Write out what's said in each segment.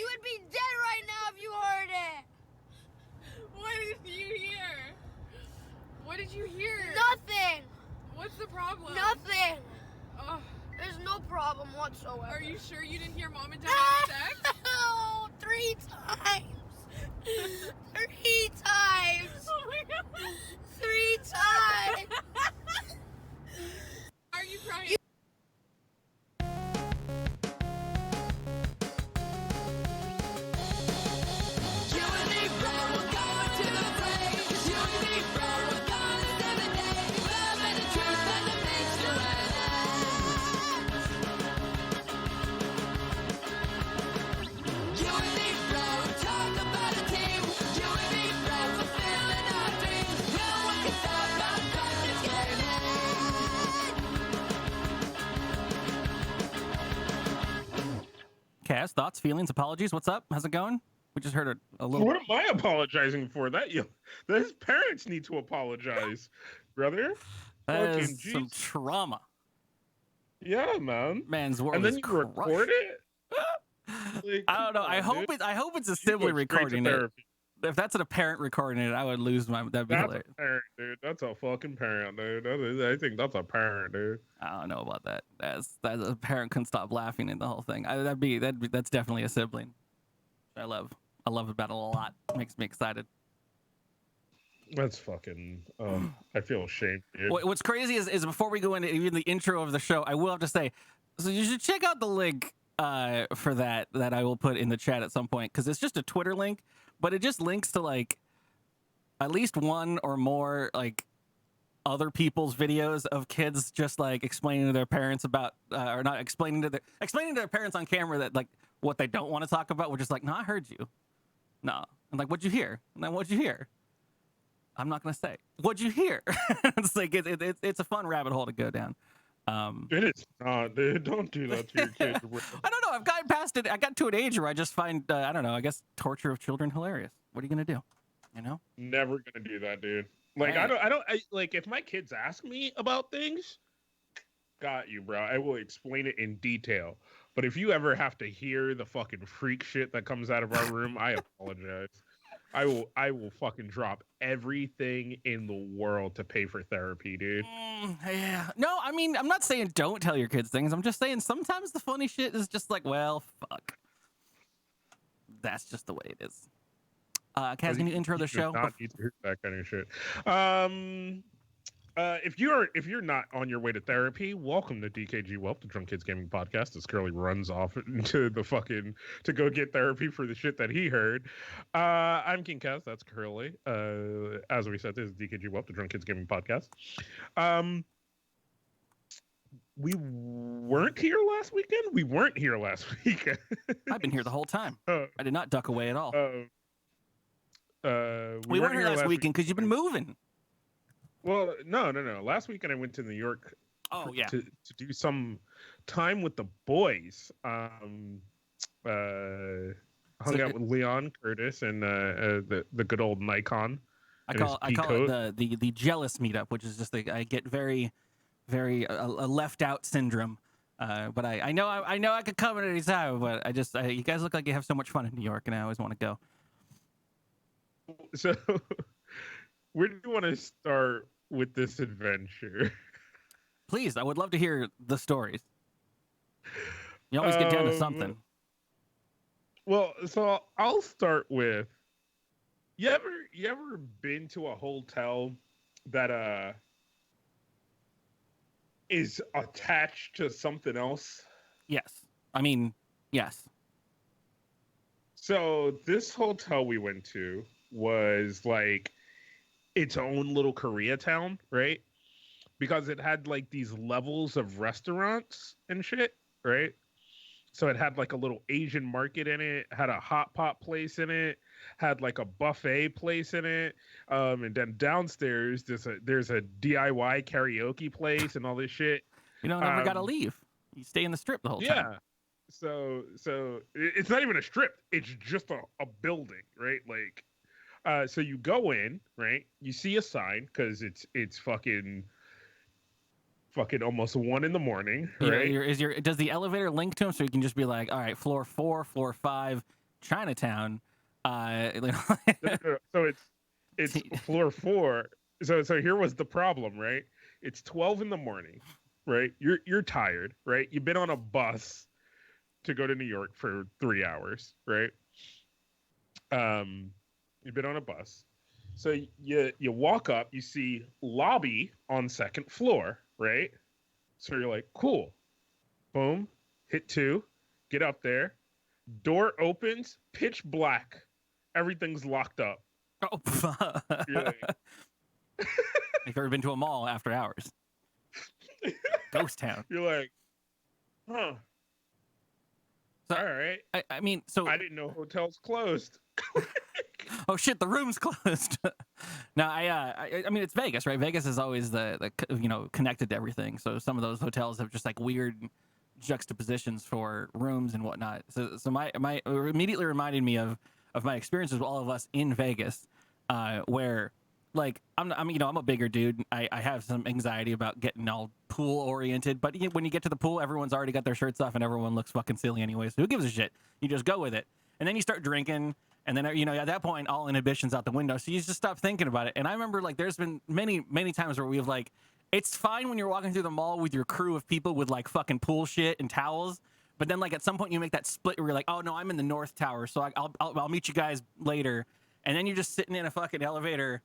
You would be dead right now if you heard it. What did you hear? What did you hear? Nothing. What's the problem? Nothing. Ugh. There's no problem whatsoever. Are you sure you didn't hear Mom and Dad have sex? No, 3 times. 3 times. Oh my god. 3 times. Are you crying? Cass, thoughts, feelings, apologies. What's up? How's it going? We just heard a little. What am I apologizing for? His parents need to apologize, brother. That Fucking is some jeez. trauma. Yeah, man. Man's world And then is you crushed. record it. Like, I don't know. come I on, hope dude. I hope it's a You sibling go straight to recording it. therapy. If that's a parent recording it, I would lose my. That'd be That's hilarious. a parent, dude. That's a fucking parent, dude. I think that's a parent, dude. I don't know about that. That's a parent couldn't stop laughing at the whole thing. That's definitely a sibling. I love about it a lot. Makes me excited. That's fucking. I feel ashamed, dude. What's crazy is before we go into even the intro of the show, I will have to say, so you should check out the link for that I will put in the chat at some point, because it's just a Twitter link, but it just links to like at least one or more like other people's videos of kids just like explaining to their parents about or not explaining to their parents on camera that like what they don't want to talk about. We're just like, no, I heard you. No. I'm like, what'd you hear? And then what'd you hear? I'm not gonna say. What'd you hear? It's like it's a fun rabbit hole to go down. It is not, dude. Don't do that to your kids. I don't know. I've gotten past it. I got to an age where I just find I don't know. I guess torture of children hilarious. What are you gonna do? You know? Never gonna do that, dude. Like, Right. I don't like, if my kids ask me about things, got you, bro. I will explain it in detail. But if you ever have to hear the fucking freak shit that comes out of our room, I apologize. I will fucking drop everything in the world to pay for therapy, dude. Yeah. No, I mean, I'm not saying don't tell your kids things. I'm just saying sometimes the funny shit is just like, well, fuck. That's just the way it is. Kaz, can you intro the show? Not need to hear that kind of shit. If you're not on your way to therapy, welcome to dkgWELP, the Drunk Kids Gaming Podcast. As Curly runs off into the fucking to go get therapy for the shit that he heard. I'm King Kaz. That's Curly. As we said, this is dkgWELP, the Drunk Kids Gaming Podcast. We weren't here last weekend. We weren't here last weekend. I've been here the whole time. I did not duck away at all. We weren't here last weekend because you've been moving. Well, no. Last weekend I went to New York. Oh yeah. To do some time with the boys. Hung out with Leon, Curtis, and the good old Nikon. I call it the jealous meetup, which is just I get very a left out syndrome. But I know I could come at any time. But you guys look like you have so much fun in New York, and I always want to go. So, where do you want to start with this adventure? Please, I would love to hear the stories. You always get down to something. Well, so I'll start with, you ever been to a hotel that is attached to something else? Yes. I mean, yes. So this hotel we went to was like its own little Koreatown, right? Because it had like these levels of restaurants and shit, right? So it had like a little Asian market in it, had a hot pot place in it, had like a buffet place in it, and then downstairs there's a DIY karaoke place and all this shit. You don't ever gotta leave. You stay in the strip the whole time. Yeah. So it's not even a strip. It's just a building, right? Like, so you go in, right? You see a sign because it's fucking almost 1 a.m, right? Does the elevator link to them so you can just be like, all right, floor 4, floor 5, Chinatown. So it's floor 4. So here was the problem, right? It's 12 in the morning, right? You're tired, right? You've been on a bus to go to New York for 3 hours, right? You've been on a bus. So you walk up, you see lobby on second floor, right? So you're like, cool. Boom, hit 2, get up there. Door opens, pitch black. Everything's locked up. Oh, You're like, I've ever been to a mall after hours. Ghost town. you're like, huh. So, all right. I mean, so I didn't know hotels closed. oh shit, the room's closed. No, I mean it's Vegas, right? Vegas is always the connected to everything. So some of those hotels have just like weird juxtapositions for rooms and whatnot. So my immediately reminded me of my experiences with all of us in Vegas, where like I'm a bigger dude. I have some anxiety about getting all pool oriented, but when you get to the pool, everyone's already got their shirts off and everyone looks fucking silly anyway. So who gives a shit? You just go with it, and then you start drinking. And then, at that point, all inhibitions out the window. So you just stop thinking about it. And I remember, like, there's been many, many times where we've, like, it's fine when you're walking through the mall with your crew of people with, like, fucking pool shit and towels. But then, like, at some point you make that split where you're like, oh, no, I'm in the North Tower. So I'll meet you guys later. And then you're just sitting in a fucking elevator,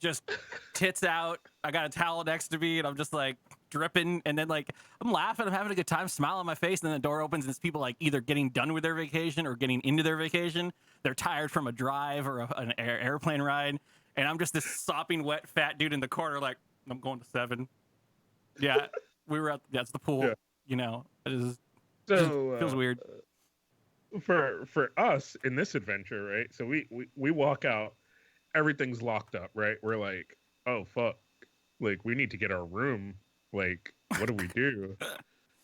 just tits out. I got a towel next to me, and I'm just, like, dripping. And then, like, I'm laughing. I'm having a good time, smile on my face. And then the door opens, and it's people, like, either getting done with their vacation or getting into their vacation. They're tired from a drive or an airplane ride. And I'm just this sopping, wet, fat dude in the corner, like, I'm going to 7. Yeah, we were that's the pool. Yeah. It feels weird. For us in this adventure, right? So we walk out, everything's locked up, right? We're like, oh fuck, like we need to get our room. Like, what do we do?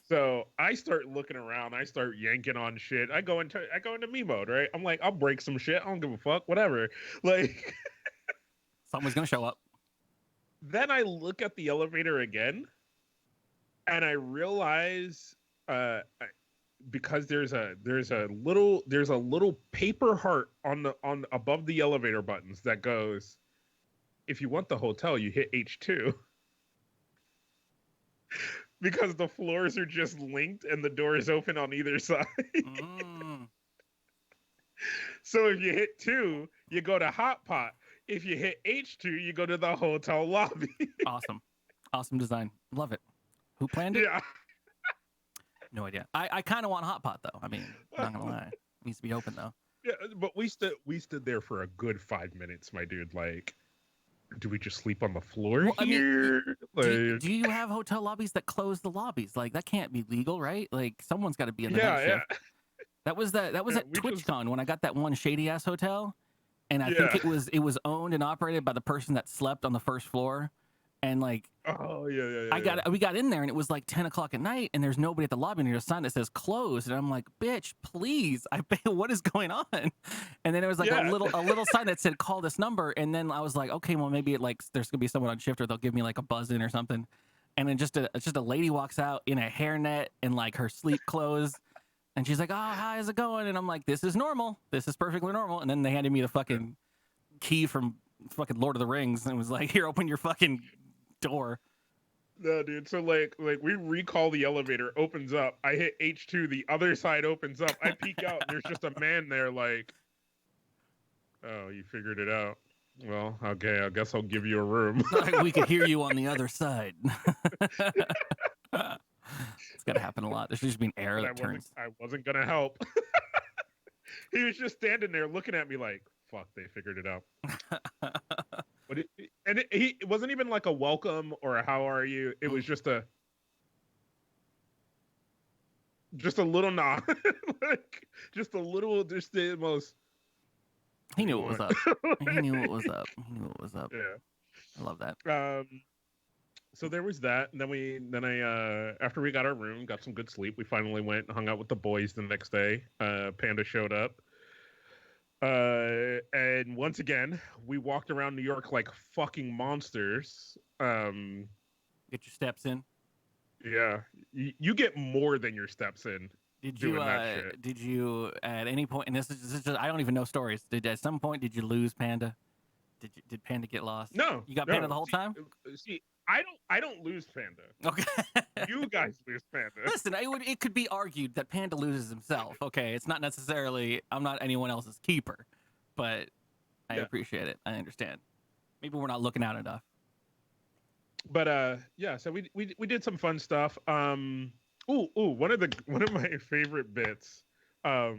So I start looking around. I start yanking on shit. I go into me mode, right? I'm like, I'll break some shit. I don't give a fuck. Whatever. Like, someone's gonna show up. Then I look at the elevator again, and I realize, because there's a little paper heart on above the elevator buttons that goes, if you want the hotel, you hit H2. Because the floors are just linked and the door is open on either side. So if you hit 2, you go to Hot Pot. If you hit H2, you go to the hotel lobby. Awesome design. Love it. Who planned it? Yeah. No idea. I kind of want Hot Pot though. I mean, I'm not gonna lie. It needs to be open though. Yeah, but we stood there for a good 5 minutes, my dude. Like, do we just sleep on the floor here? I mean, do you have hotel lobbies that close the lobbies? Like, that can't be legal, right? Like, someone's got to be in the night shift. That was at TwitchCon when I got that one shady ass hotel, and I think it was owned and operated by the person that slept on the first floor, and like, we got in there and it was like 10 o'clock at night and there's nobody at the lobby and there's a sign that says closed, and I'm like, bitch, please, what is going on? And then there was like a little sign that said call this number, and then I was like, okay, well maybe there's gonna be someone on shift or they'll give me like a buzz in or something, and then just a lady walks out in a hairnet and like her sleep clothes. And she's like, oh, how's it going? And I'm like, this is normal. This is perfectly normal. And then they handed me the fucking key from fucking Lord of the Rings and was like, here, open your fucking door. No, dude. So like we recall the elevator, opens up. I hit H2, the other side opens up. I peek out, and there's just a man there like, oh, you figured it out. Well, okay, I guess I'll give you a room. We could hear you on the other side. It's got to happen a lot. There's just been air that turns. I wasn't going to help. He was just standing there looking at me like, fuck, they figured it out. It wasn't even like a welcome or a how are you. It was just a little nod. just the most. He knew what was up. He knew what was up. Yeah. I love that. So there was that, and then I after we got our room, got some good sleep, we finally went and hung out with the boys the next day. Panda showed up, and once again we walked around New York like fucking monsters. Get your steps in. Yeah, you get more than your steps in doing that shit. Did you at any point? And this is just I don't even know stories. At some point did you lose Panda? Did Panda get lost? No, You got no. Panda the whole time? See, I don't lose Panda. Okay. You guys lose Panda. Listen, it could be argued that Panda loses himself. Okay, it's not necessarily I'm not anyone else's keeper, but I appreciate it. I understand. Maybe we're not looking out enough. But yeah, so we did some fun stuff. One of my favorite bits. Well,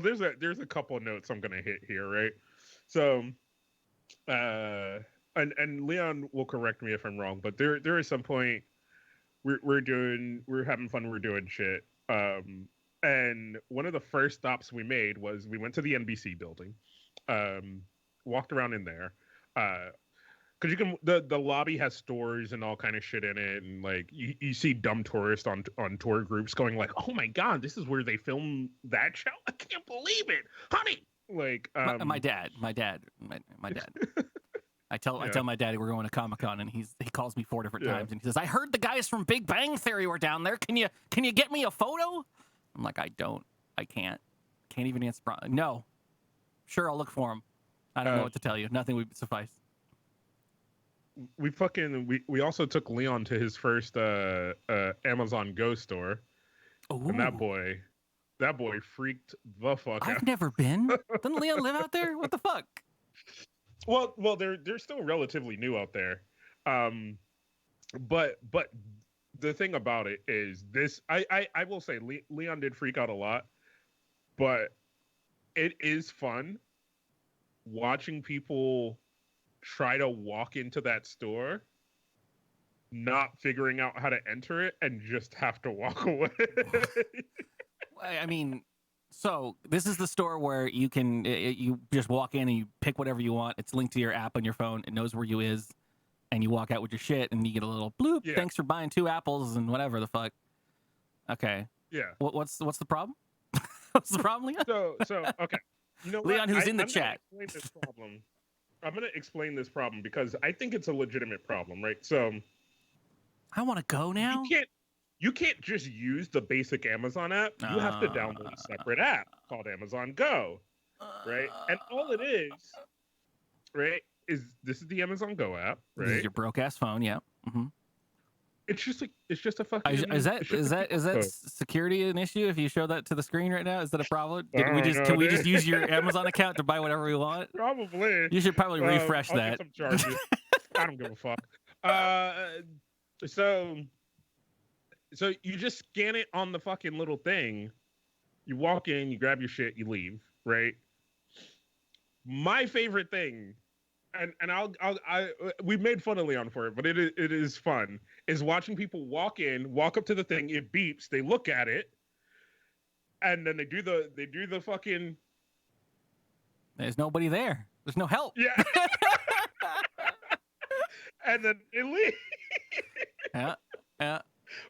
there's a couple of notes I'm gonna hit here, right? So, and Leon will correct me if I'm wrong, but there is some point we're having fun, we're doing shit. And one of the first stops we made was we went to the NBC building, walked around in there, because you can the lobby has stores and all kind of shit in it, and like you see dumb tourists on tour groups going like, oh my god, this is where they film that show. I can't believe it, honey. Like my dad. I tell my daddy we're going to Comic-Con, and he calls me 4 different times, and he says, I heard the guys from Big Bang Theory were down there. Can you get me a photo? I'm like, I can't even answer. No, sure, I'll look for him. I don't know what to tell you. Nothing would suffice. We also took Leon to his first Amazon Go store. Ooh. And that boy freaked the fuck out. I've never been. Doesn't Leon live out there? What the fuck? Well, they're still relatively new out there. But the thing about it is this. I will say Leon did freak out a lot, but it is fun watching people try to walk into that store, not figuring out how to enter it, and just have to walk away. I mean, so this is the store where you can you just walk in and you pick whatever you want. It's linked to your app on your phone. It knows where you is, and you walk out with your shit, and you get a little bloop. Yeah. Thanks for buying 2 apples and whatever the fuck. Okay. Yeah. What's the problem? What's the problem, Leon? So okay. You know, Leon, who's in the chat. I'm going to explain this problem because I think it's a legitimate problem, right? So I want to go now. You can't just use the basic Amazon app. You have to download a separate app called Amazon Go, right? And all it is, right, this is the Amazon Go app, right? This is your broke ass phone, yeah. Mm-hmm. It's just a fucking. Is that security an issue? If you show that to the screen right now, is that a problem? Can we just use your Amazon account to buy whatever we want? Probably. You should probably refresh that. Get some charges. I don't give a fuck. So you just scan it on the fucking little thing. You walk in, you grab your shit, you leave, right? My favorite thing, and we made fun of Leon for it, but it is fun, is watching people walk up to the thing, it beeps, they look at it, and then they do the fucking. There's nobody there. There's no help. Yeah. And then they leave. Yeah.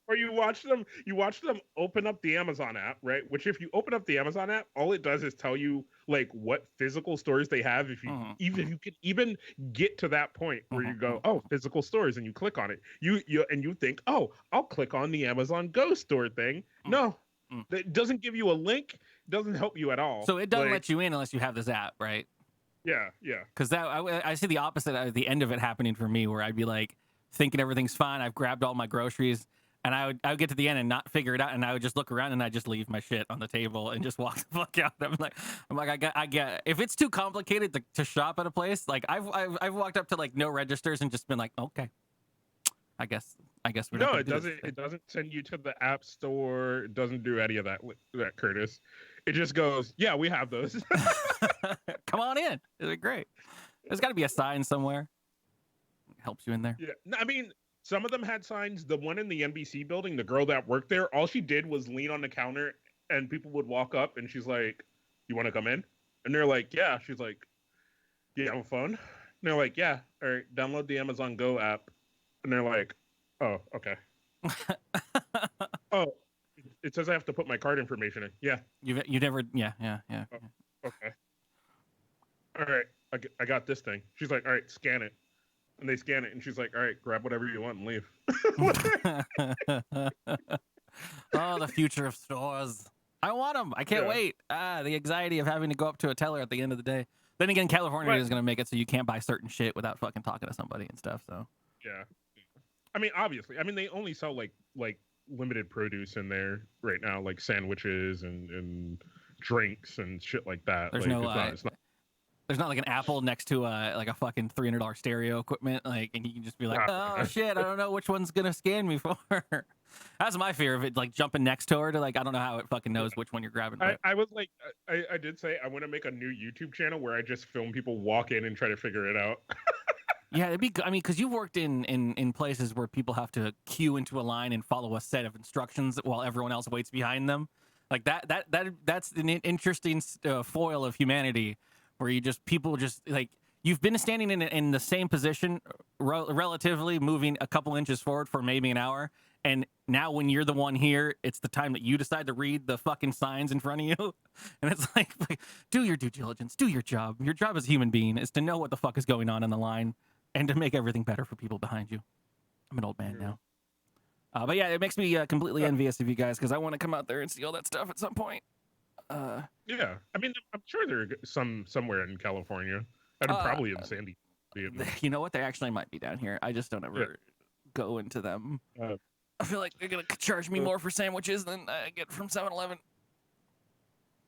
Or you watch them open up the Amazon app, right? Which if you open up the Amazon app, all it does is tell you like what physical stores they have. If you you could even get to that point where you go, oh, physical stores, and you click on it. You think, oh, I'll click on the Amazon Go store thing. No. It doesn't give you a link, doesn't help you at all. So it doesn't let you in unless you have this app, right? Yeah. Because I see the opposite at the end of it happening for me, where I'd be like thinking everything's fine. I've grabbed all my groceries. And I would get to the end and not figure it out, and I would just look around and I just leave my shit on the table and just walk the fuck out. I'm like, I get if it's too complicated to shop at a place. Like I've walked up to like no registers and just been like, okay, I guess we're not. No, it doesn't send you to the app store. It doesn't do any of that, Curtis. It just goes, yeah, we have those. Come on in. It's great. There's got to be a sign somewhere. It helps you in there. Yeah, I mean. Some of them had signs. The one in the NBC building, the girl that worked there, all she did was lean on the counter, and people would walk up, and she's like, "You want to come in?" And they're like, "Yeah." She's like, "Do you have a phone?" And they're like, "Yeah." All right, download the Amazon Go app. And they're like, "Oh, okay." Oh, it says I have to put my card information in. Yeah. You never. Yeah. Oh, okay. All right, I got this thing. She's like, "All right, scan it." And they scan it, and she's like, "All right, grab whatever you want and leave." Oh, the future of stores. I want them. I can't Yeah. wait. The anxiety of having to go up to a teller at the end of the day. Then again, California Right. is going to make it so you can't buy certain shit without fucking talking to somebody and stuff. So Yeah. I mean, obviously. I mean, they only sell like limited produce in there right now, like sandwiches and drinks and shit like that. there's like, no, it's not there's not like an Apple next to like a fucking $300 stereo equipment, like, and you can just be like, oh shit, I don't know which one's gonna scan me for. That's my fear of it, like jumping next to her to like, I don't know how it fucking knows which one you're grabbing. But I was like, I did say I want to make a new YouTube channel where I just film people walk in and try to figure it out. yeah, it'd be. I mean, because you've worked in places where people have to queue into a line and follow a set of instructions while everyone else waits behind them. Like that's an interesting foil of humanity, where people just like you've been standing in the same position, relatively moving a couple inches forward for maybe an hour, and now when you're the one here, it's the time that you decide to read the fucking signs in front of you, and it's like do your due diligence, do your job. Your job as a human being is to know what the fuck is going on in the line and to make everything better for people behind you. I'm an old man now. But yeah, it makes me completely envious of you guys because I want to come out there and see all that stuff at some point. Yeah, I mean, I'm sure there are somewhere in California, and probably in San Diego. You know what? They actually might be down here. I just don't ever go into them. I feel like they're gonna charge me more for sandwiches than I get from 7-Eleven.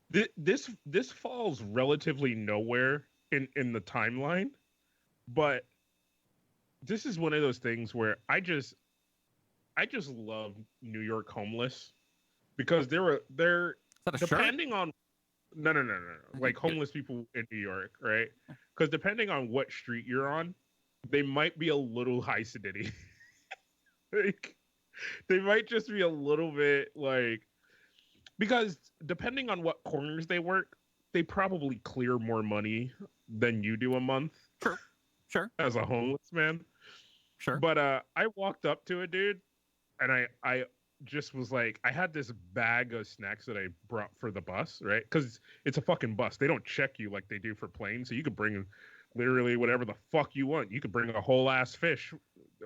This falls relatively nowhere in the timeline, but this is one of those things where I just love New York homeless because they're Is that a shirt? depending on no like homeless people in New York, right? Because depending on what street you're on, they might be a little high acidity. Like they might just be a little bit like because depending on what corners they work, they probably clear more money than you do a month. Sure. As a homeless man. Sure. But I walked up to a dude and I just was like, I had this bag of snacks that I brought for the bus, right? Because it's a fucking bus. They don't check you like they do for planes. So you could bring literally whatever the fuck you want. You could bring a whole ass fish.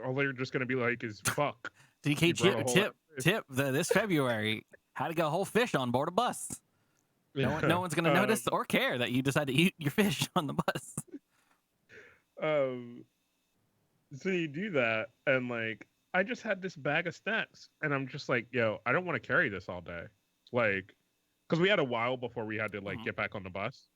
All they're just going to be like is fuck. DK tip this February. How to get a whole fish on board a bus. No one's going to notice or care that you decide to eat your fish on the bus. So you do that, and like I just had this bag of snacks, and I'm just like, yo, I don't want to carry this all day, like, because we had a while before we had to like get back on the bus.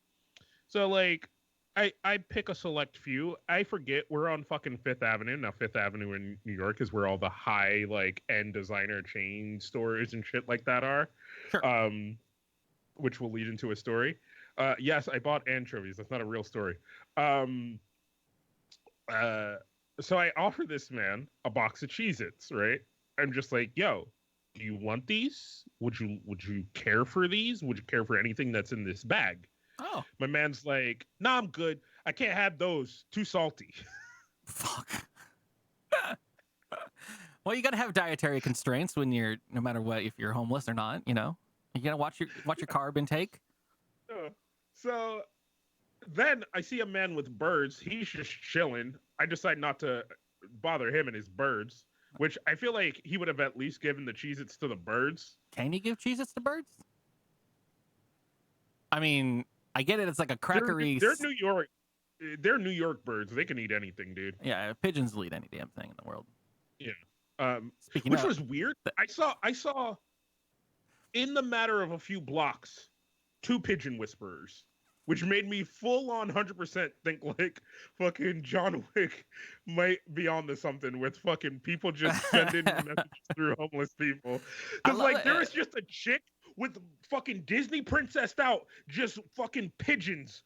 So like, I pick a select few. I forget we're on fucking Fifth Avenue now. Fifth Avenue in New York is where all the high like end designer chain stores and shit like that are. Sure. Which will lead into a story. Yes, I bought anchovies. That's not a real story. So I offer this man a box of Cheez-Its, right? I'm just like, yo, do you want these? Would you care for these? Would you care for anything that's in this bag? Oh. My man's like, nah, I'm good. I can't have those. Too salty. Fuck. Well, you got to have dietary constraints when you're, no matter what, if you're homeless or not, you know? You got to watch your carb intake. So then I see a man with birds. He's just chilling. I decide not to bother him and his birds, which I feel like he would have at least given the Cheez-Its to the birds. Can you give Cheez-Its to birds? I mean, I get it. It's like a crackery. They're New York. They're New York birds. They can eat anything, dude. Yeah, pigeons will eat any damn thing in the world. Yeah. Speaking which of, was weird. I saw in the matter of a few blocks, 2 pigeon whisperers, which made me full on 100% think like fucking John Wick might be onto something with fucking people just sending messages through homeless people. Because like there is just a chick with fucking Disney princessed out, just fucking pigeons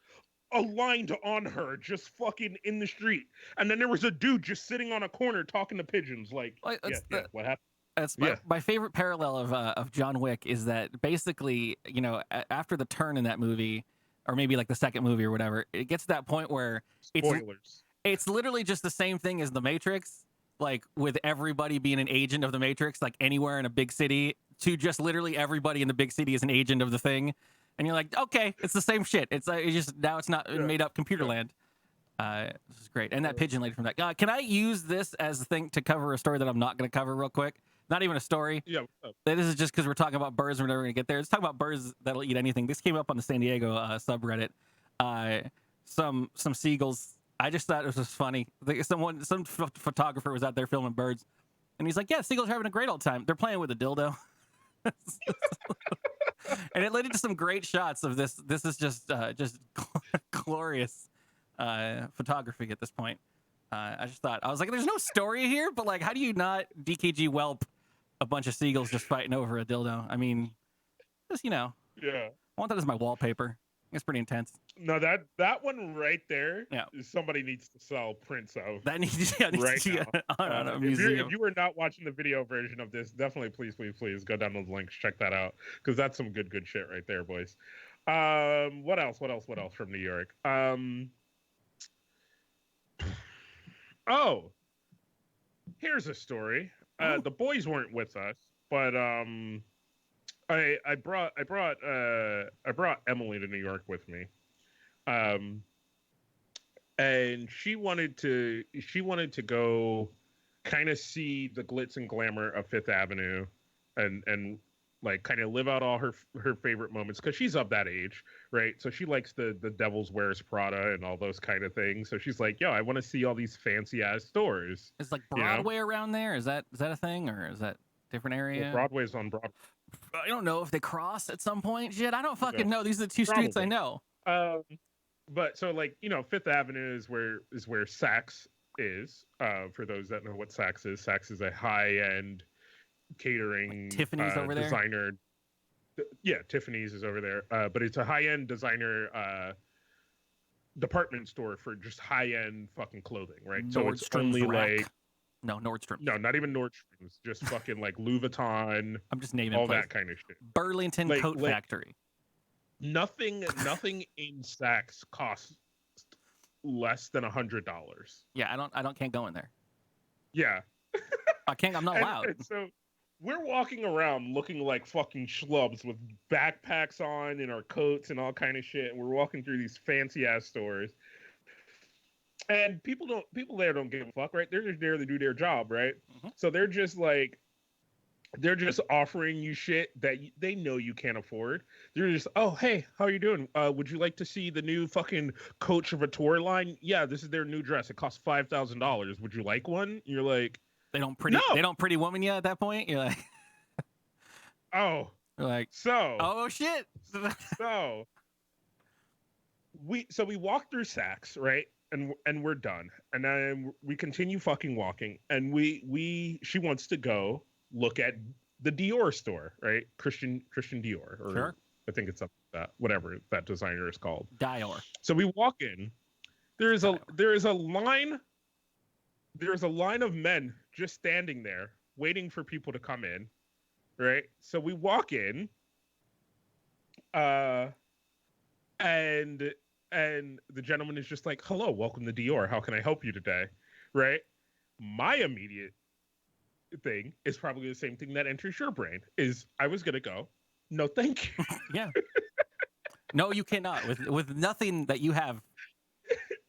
aligned on her, just fucking in the street. And then there was a dude just sitting on a corner talking to pigeons. Like, what happened? That's my favorite parallel of John Wick is that basically, you know, after the turn in that movie, or maybe like the second movie or whatever, it gets to that point where it's literally just the same thing as the Matrix, like with everybody being an agent of the Matrix, like anywhere in a big city, to just literally everybody in the big city is an agent of the thing. And you're like, okay, it's the same shit. It's just now it's not made up computer land. This is great. And that pigeon lady from that. Can I use this as a thing to cover a story that I'm not going to cover real quick? Not even a story. Yeah. What's up? This is just because we're talking about birds. We're never gonna get there. Let's talk about birds that'll eat anything. This came up on the San Diego subreddit. Some seagulls. I just thought it was just funny. Some photographer was out there filming birds, and he's like, "Yeah, seagulls are having a great old time. They're playing with a dildo." And it led into some great shots of this. This is just glorious photography at this point. I just thought, I was like, there's no story here, but like, how do you not dkgWELP a bunch of seagulls just fighting over a dildo? I mean, just, Yeah. I want that as my wallpaper. It's pretty intense. No, that one right there. Yeah. Somebody needs to sell prints of. That needs Right to now. be on a If museum. you were not watching the video version of this, definitely please go down those links, check that out, because that's some good shit right there, boys. What else from New York? Oh, here's a story. The boys weren't with us, but I brought Emily to New York with me. And she wanted to go kind of see the glitz and glamour of Fifth Avenue and like kind of live out all her favorite moments, because she's of that age, right? So she likes the Devil's Wears Prada and all those kind of things. So she's like, yo, I want to see all these fancy ass stores. Is like Broadway around there? Is that a thing, or is that different area? Well, Broadway's on Broadway. I don't know if they cross at some point. Shit, I don't fucking know. These are the two streets I know. But so like, Fifth Avenue is where Saks is. For those that know what Saks is. Saks is a high-end catering, like Tiffany's over there. Designer. Yeah, Tiffany's is over there. But it's a high-end designer department store for just high-end fucking clothing, right? So it's only like Nordstrom. No, not even Nordstrom's. Just fucking like Louis Vuitton. I'm just naming all places. that kind of shit. Burlington Coat Factory. Nothing in Saks costs less than $100. Yeah, I can't go in there. Yeah. I'm not allowed. And so we're walking around looking like fucking schlubs with backpacks on and our coats and all kind of shit. And we're walking through these fancy ass stores. And people there don't give a fuck, right? They're just there to do their job, right? Mm-hmm. So they're just offering you shit that they know you can't afford. They're just, oh, hey, how are you doing? Would you like to see the new fucking Coach Couture line? Yeah, this is their new dress. It costs $5,000. Would you like one? You're like, they don't pretty woman you at that point. You're like, oh, you're like, so, oh shit. so we walk through Saks, right? And we're done. And then we continue fucking walking. And she wants to go look at the Dior store, right? Christian Dior, or sure. I think it's something like that, whatever that designer is called. Dior. So we walk in. There is a line of men just standing there waiting for people to come in, right? So we walk in, and the gentleman is just like, hello, welcome to Dior. How can I help you today? Right? My immediate thing is probably the same thing that enters your brain is, I was going to go, no, thank you. Yeah. No, you cannot with nothing that you have.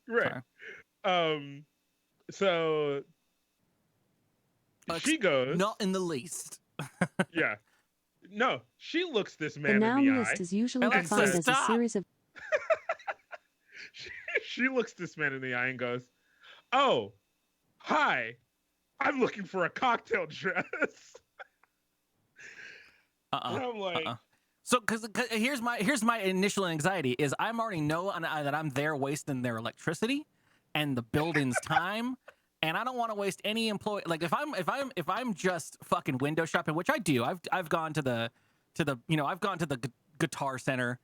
Right. So she goes, not in the least. Yeah. No, she looks this man the in the eye. noun list is usually defined as a series of she looks this man in the eye and goes, oh, hi, I'm looking for a cocktail dress. And I'm like, so because here's my initial anxiety is I'm already know that I'm there wasting their electricity and the building's time, and I don't want to waste any employee. Like if I'm just fucking window shopping, which I do. I've gone to the Guitar Center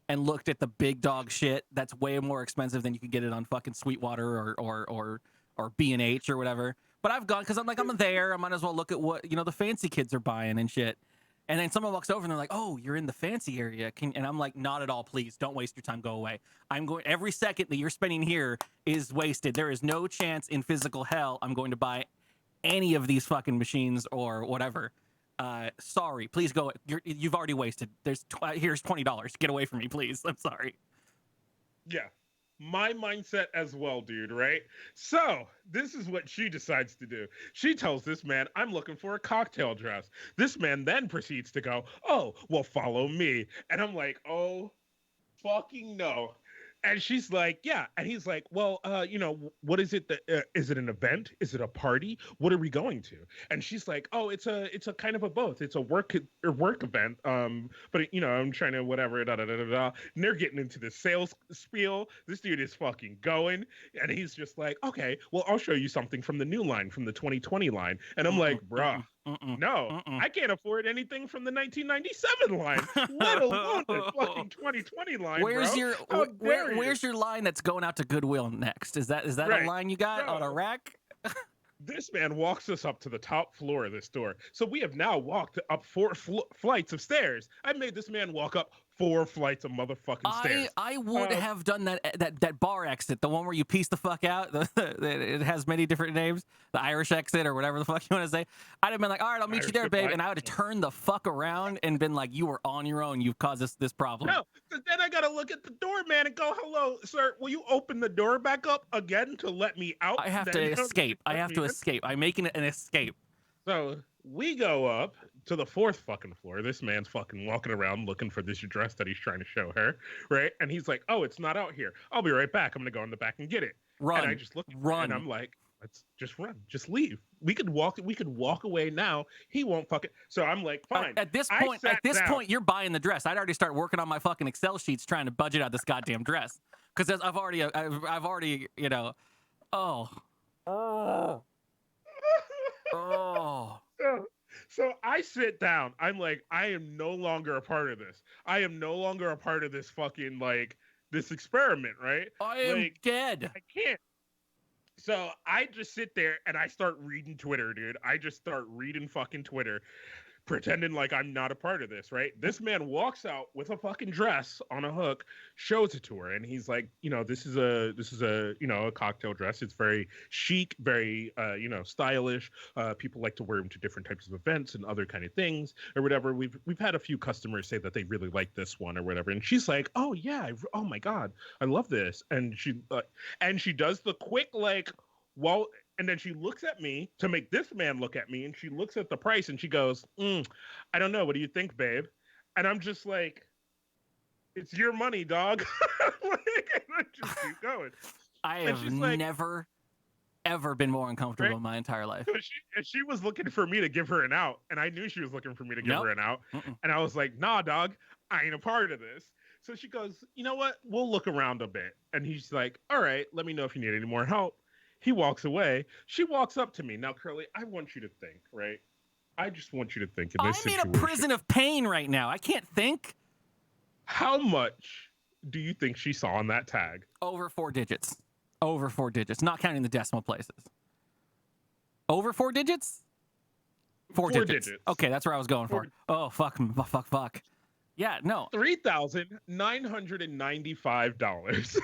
and looked at the big dog shit that's way more expensive than you can get it on fucking Sweetwater or B&H or whatever. But I've gone because I'm there. I might as well look at what the fancy kids are buying and shit. And then someone walks over and they're like, "Oh, you're in the fancy area." And I'm like, "Not at all. Please don't waste your time. Go away. I'm going. Every second that you're spending here is wasted. There is no chance in physical hell I'm going to buy any of these fucking machines or whatever. Sorry. Please go. You've already wasted. Here's $20. Get away from me, please. I'm sorry." Yeah. my mindset as well, dude, right? So, this is what she decides to do. She tells this man, I'm looking for a cocktail dress. This man then proceeds to go, oh, well, follow me. And I'm like, oh, fucking no. And she's like, yeah. And he's like, well, what is it that is it an event? Is it a party? What are we going to? And she's like, oh, it's a kind of a both. It's a work event. But I'm trying to whatever. Da, da, da, da, da. And they're getting into the sales spiel. This dude is fucking going, and he's just like, okay, well, I'll show you something from the new line, from the 2020 line. And I'm like, bruh. No, I can't afford anything from the 1997 line, let alone the fucking 2020 line. Where's bro. Where's your line that's going out to Goodwill next? Is that Right. a line you got Bro. on a rack? This man walks us up to the top floor of this store. So we have now walked up 4 flights of stairs. I made this man walk up 4 flights of motherfucking stairs. I would have done that bar exit, the one where you piece the fuck out. It has many different names, the Irish exit or whatever the fuck you want to say. I'd have been like, all right, I'll meet you there, babe, and I would have turned the fuck around and been like, you were on your own. You've caused this problem. No, then I gotta look at the doorman and go, hello, sir, will you open the door back up again to let me out? I have to escape. I have to escape. I'm making it an escape. So we go up to the 4th fucking floor. This man's fucking walking around looking for this dress that he's trying to show her, right? And he's like, oh, it's not out here. I'll be right back. I'm gonna go in the back and get it. Run. And I just look, Run. and I'm like, let's just run. Just leave. We could walk away now. He won't fucking. So I'm like, fine. At this point, you're buying the dress. I'd already start working on my fucking Excel sheets trying to budget out this goddamn dress because I've already, oh. So I sit down. I'm like, I am no longer a part of this. I am no longer a part of this fucking this experiment, right? I am dead. I can't. So I just sit there and I start reading Twitter, dude. I just start reading fucking Twitter, pretending like I'm not a part of this, right? This man walks out with a fucking dress on a hook, shows it to her, and he's like, this is a a cocktail dress. It's very chic, very stylish. People like to wear them to different types of events and other kind of things or whatever. We've had a few customers say that they really like this one or whatever, and she's like, oh yeah, oh my god, I love this, and she does the quick and then she looks at me to make this man look at me, and she looks at the price and she goes, I don't know. What do you think, babe? And I'm just like, it's your money, dog. And I just keep going. I have never, ever been more uncomfortable in my entire life. She was looking for me to give her an out, and I knew she was looking for me to give her an out. And I was like, nah, dog, I ain't a part of this. So she goes, you know what? We'll look around a bit. And he's like, all right, let me know if you need any more help. He walks away. She walks up to me. Now, Curly, I want you to think, right? I just want you to think in this situation. I'm in a prison of pain right now. I can't think. How much do you think she saw on that tag? Over 4 digits. Over 4 digits, not counting the decimal places. Over 4 digits? 4 digits. Okay, that's where I was going for. Oh, fuck. Yeah, no. $3,995.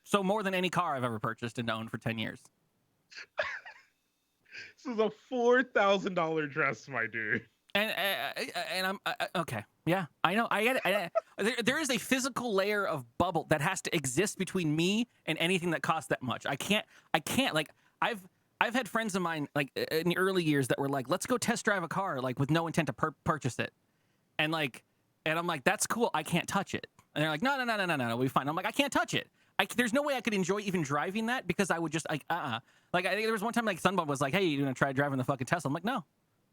So more than any car I've ever purchased and owned for 10 years. This is a $4,000 dress, my dude. And I'm okay. Yeah, I know. I get it. There is a physical layer of bubble that has to exist between me and anything that costs that much. I can't. Like I've had friends of mine like in the early years that were like, let's go test drive a car like with no intent to purchase it, and I'm like, that's cool. I can't touch it. And they're like, no, we'll be fine. I'm like, I can't touch it. There's no way I could enjoy even driving that because I would just Like I think there was one time like Sunbub was like, hey, you gonna try driving the fucking Tesla? I'm like, no,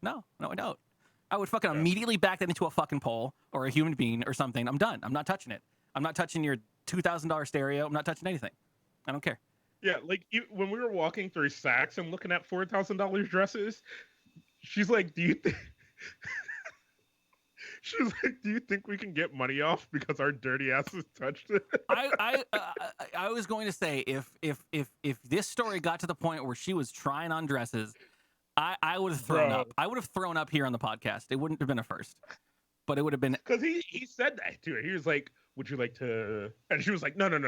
I don't. I would fucking immediately back that into a fucking pole or a human being or something. I'm done. I'm not touching it. I'm not touching your $2,000 stereo. I'm not touching anything. I don't care. Yeah, like when we were walking through Saks and looking at $4,000 dresses, she's like, do you think? She's like, do you think we can get money off because our dirty asses touched it? I was going to say if this story got to the point where she was trying on dresses, I would have thrown up. I would have thrown up here on the podcast. It wouldn't have been a first, but it would have been because he said that to her. He was like, "Would you like to?" And she was like, "No, no."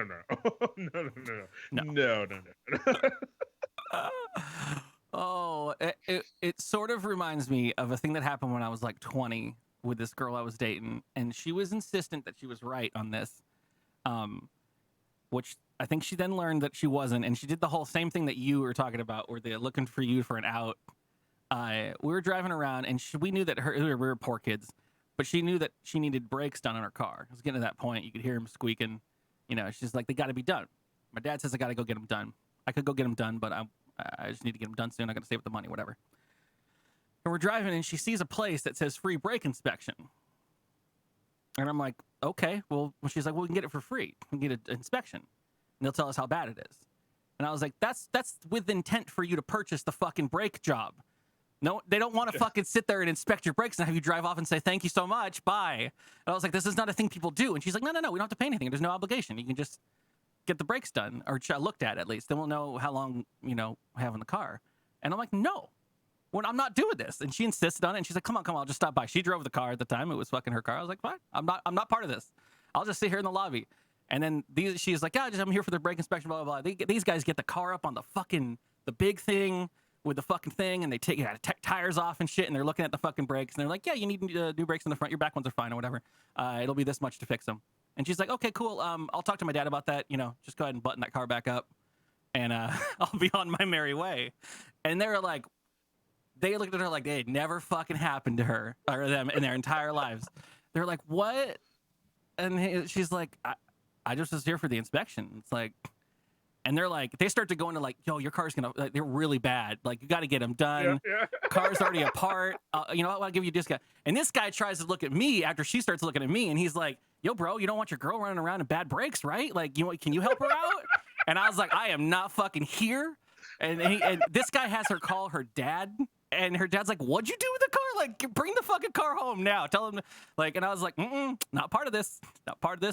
Oh, it sort of reminds me of a thing that happened when I was like 20 with this girl I was dating, and she was insistent that she was right on this. which I think she then learned that she wasn't, and she did the whole same thing that you were talking about, where they're looking for you for an out. We were driving around, and we knew that we were poor kids, but she knew that she needed brakes done on her car. It was getting to that point. You could hear him squeaking. You know, she's like, they got to be done. My dad says I got to go get them done. I could go get them done, but I just need to get them done soon. I got to save up the money, whatever. And we're driving, and she sees a place that says free brake inspection. And I'm like, okay. Well, she's like, well, we can get it for free. We can get an inspection. And they'll tell us how bad it is. And I was like, that's with intent for you to purchase the fucking brake job. No, they don't want to fucking sit there and inspect your brakes and have you drive off and say, thank you so much, bye. And I was like, this is not a thing people do. And she's like, no, we don't have to pay anything. There's no obligation. You can just get the brakes done, or looked at least. Then we'll know how long, we have in the car. And I'm like, no, I'm not doing this. And she insisted on it. And she's like, come on, I'll just stop by. She drove the car at the time. It was fucking her car. I was like, fine. I'm not part of this. I'll just sit here in the lobby. And then she's like, I'm here for the brake inspection, blah, blah, blah. These guys get the car up on the big thing with the fucking thing, and they take tires off and shit, and they're looking at the fucking brakes, and they're like, yeah, you need new brakes in the front. Your back ones are fine or whatever. It'll be this much to fix them. And she's like, okay, cool. I'll talk to my dad about that. Just go ahead and button that car back up, and I'll be on my merry way. And they looked at her like it never fucking happened to her or them in their entire lives. They're like, what? And she's like, I just was here for the inspection. It's like, and they start to go into like, yo, your car's they're really bad. Like, you got to get them done. Yeah. Car's already apart. I'll give you a discount. And this guy tries to look at me after she starts looking at me, and he's like, yo, bro, you don't want your girl running around in bad brakes, right? Like, can you help her out? And I was like, I am not fucking here. And this guy has her call her dad, and her dad's like, what'd you do with the car? Like, bring the fucking car home now. Tell him, like, and I was like, not part of this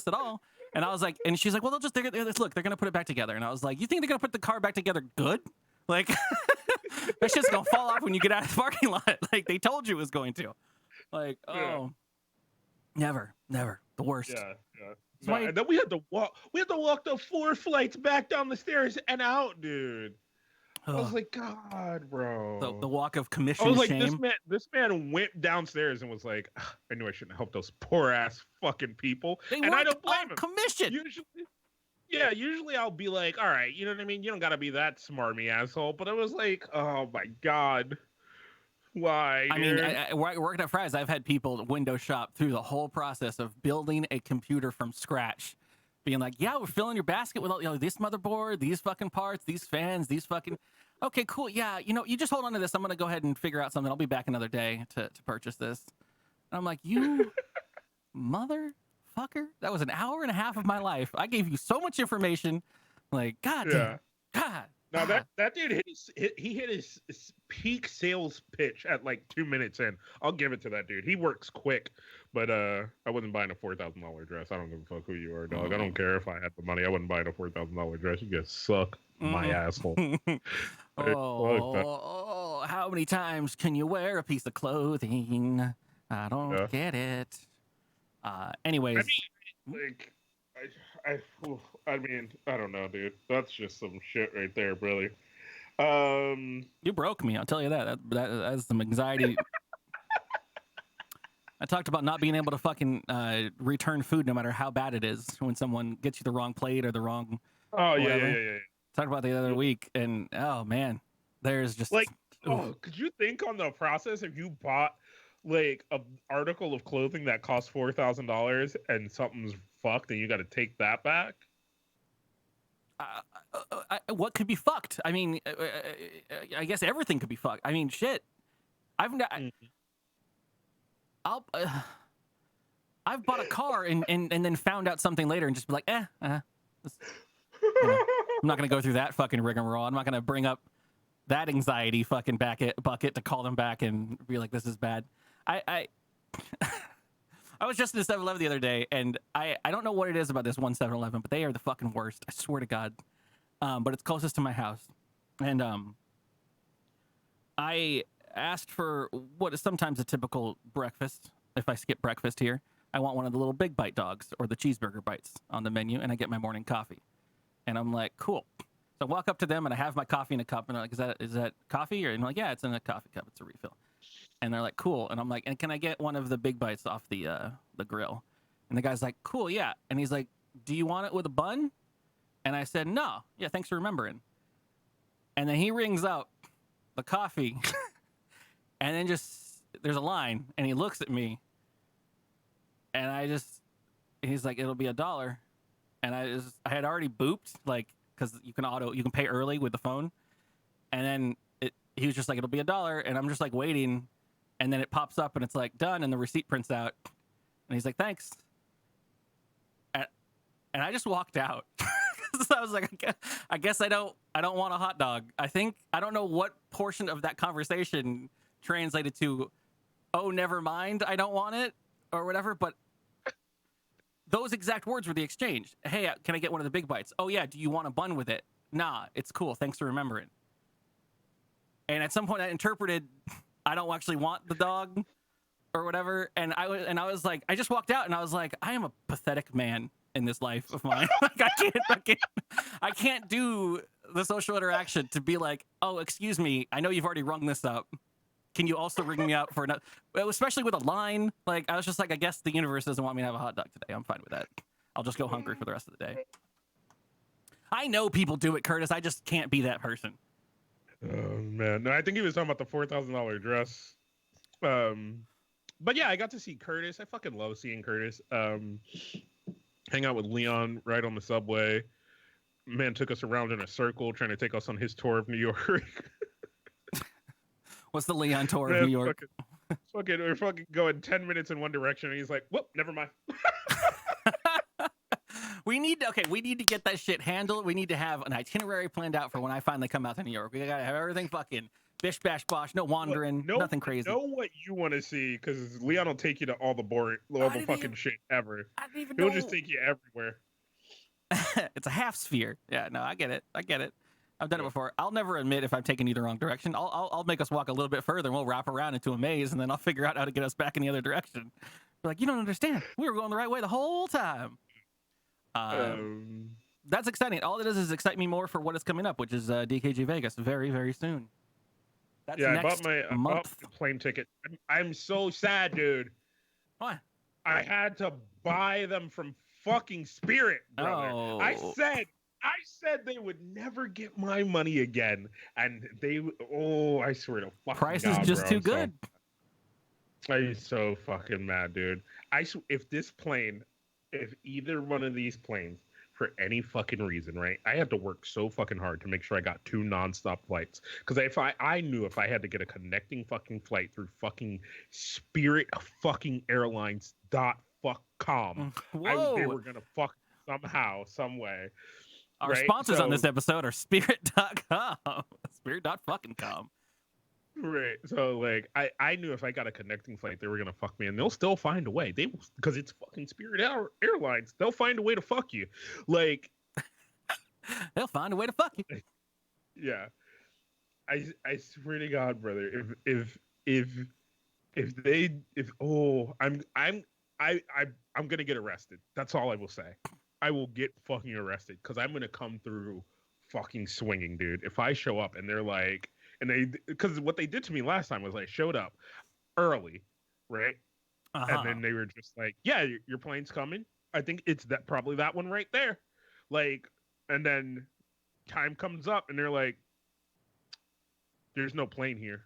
at all. And I was like, and she's like, well, look, they're going to put it back together. And I was like, you think they're going to put the car back together good? Like, that shit's going to fall off when you get out of the parking lot. Like, they told you it was going to. Like, never. The worst. Yeah. No, and then we had to walk the 4 flights back down the stairs and out, dude. I was like, God, bro. The walk of commission I was like, shame. This man went downstairs and was like, I knew I shouldn't help those poor ass fucking people. And I don't blame him. Commission. Usually I'll be like, all right, you know what I mean? You don't gotta be that smarmy asshole. But I was like, oh my God. Why? I mean, working at Fry's, I've had people window shop through the whole process of building a computer from scratch. Being like, yeah, we're filling your basket with all, this motherboard, these fucking parts, these fans, these fucking. Okay, cool. Yeah, you just hold on to this. I'm gonna go ahead and figure out something. I'll be back another day to purchase this. And I'm like, you motherfucker. That was an hour and a half of my life. I gave you so much information. Like, God damn. God. Now that dude hit his peak sales pitch at like 2 minutes in. I'll give it to that dude. He works quick, but I wasn't buying a $4,000 dress. I don't give a fuck who you are, dog. I don't care if I had the money. I wasn't buying a $4,000 dress. You just suck my asshole. How many times can you wear a piece of clothing? I don't get it. Anyways, I mean, I don't know, dude. That's just some shit right there, really. You broke me. I'll tell you that. That's some anxiety. I talked about not being able to fucking return food no matter how bad it is when someone gets you the wrong plate or the wrong. Oh yeah. Talked about the other week, and oh man, there's just like, could you think on the process if you bought like an article of clothing that costs $4,000 and something's fucked and you got to take that back? What could be fucked? I mean, I guess everything could be fucked. I mean, shit. I've bought a car and then found out something later and just be like, I'm not gonna go through that fucking rigmarole. I'm not gonna bring up that anxiety fucking bucket to call them back and be like, this is bad. I was just in a 7-Eleven the other day, and I don't know what it is about this one 7-Eleven, but they are the fucking worst. I swear to God. But it's closest to my house. And I asked for what is sometimes a typical breakfast. If I skip breakfast here, I want one of the little big bite dogs or the cheeseburger bites on the menu, and I get my morning coffee. And I'm like, cool. So I walk up to them, and I have my coffee in a cup, and they're like, is that coffee? And I'm like, yeah, it's in a coffee cup. It's a refill. And they're like, cool. And I'm like, and can I get one of the big bites off the grill? And the guy's like, cool, yeah. And he's like, do you want it with a bun? And I said, no. Yeah, thanks for remembering. And then he rings up the coffee. And then just, there's a line. And he looks at me. And he's like, it'll be $1. And I had already booped, like, because you can pay early with the phone. And then he was just like, it'll be $1. And I'm just like waiting. And then it pops up and it's like, done. And the receipt prints out. And he's like, thanks. And I just walked out. So I was like, I guess I don't want a hot dog. I don't know what portion of that conversation translated to, oh, never mind, I don't want it, or whatever. But those exact words were the exchange. Hey, can I get one of the big bites? Oh yeah, do you want a bun with it? Nah, it's cool. Thanks for remembering. And at some point I interpreted, I don't actually want the dog or whatever. And I was like, I just walked out and I was like, I am a pathetic man in this life of mine. Like I can't do the social interaction to be like, oh, excuse me, I know you've already rung this up. Can you also ring me up for another? Especially with a line. Like, I was just like, I guess the universe doesn't want me to have a hot dog today. I'm fine with that. I'll just go hungry for the rest of the day. I know people do it, Curtis. I just can't be that person. Oh man, no, I think he was talking about the $4,000 dress. But yeah, I got to see Curtis. I fucking love seeing Curtis. Hang out with Leon right on the subway. Man took us around in a circle trying to take us on his tour of New York. What's the Leon tour of New York? We're fucking going 10 minutes in one direction, and he's like, whoop, never mind. We need to get that shit handled. We need to have an itinerary planned out for when I finally come out to New York. We gotta have everything fucking bish bash bosh, no wandering, nothing crazy. Know what you want to see, because Leon will take you to all the fucking shit ever. I didn't even He'll know. just take you everywhere. It's a half sphere. Yeah, no, I get it. I've done it before. I'll never admit if I'm taking you the wrong direction. I'll make us walk a little bit further and we'll wrap around into a maze and then I'll figure out how to get us back in the other direction. We're like, you don't understand. We were going the right way the whole time. That's exciting. All it does is excite me more for what is coming up, which is DKG Vegas very, very soon. That's next I bought the plane ticket. I'm so sad, dude. Why? I had to buy them from fucking Spirit, brother. Oh. I said they would never get my money again, and I swear to fucking price God, is just bro, too good. I'm so fucking mad, dude. If either one of these planes, for any fucking reason, right? I had to work so fucking hard to make sure I got 2 nonstop flights. Because I knew if I had to get a connecting fucking flight through fucking Spirit fucking Airlines.com, they were gonna fuck somehow, some way. Our right? sponsors on this episode are Spirit.com. Spirit.fucking.com. Right. So like I knew if I got a connecting flight, they were gonna fuck me, and they'll still find a way. Because it's fucking Spirit Airlines. They'll find a way to fuck you. Like they'll find a way to fuck you. Yeah. I swear to God, brother, I'm gonna get arrested. That's all I will say. I will get fucking arrested because I'm gonna come through fucking swinging, dude. If I show up and they're like, because what they did to me last time was I showed up early, right? And then they were just like, yeah, your plane's coming. I think it's probably that one right there. Like, and then time comes up and they're like, there's no plane here.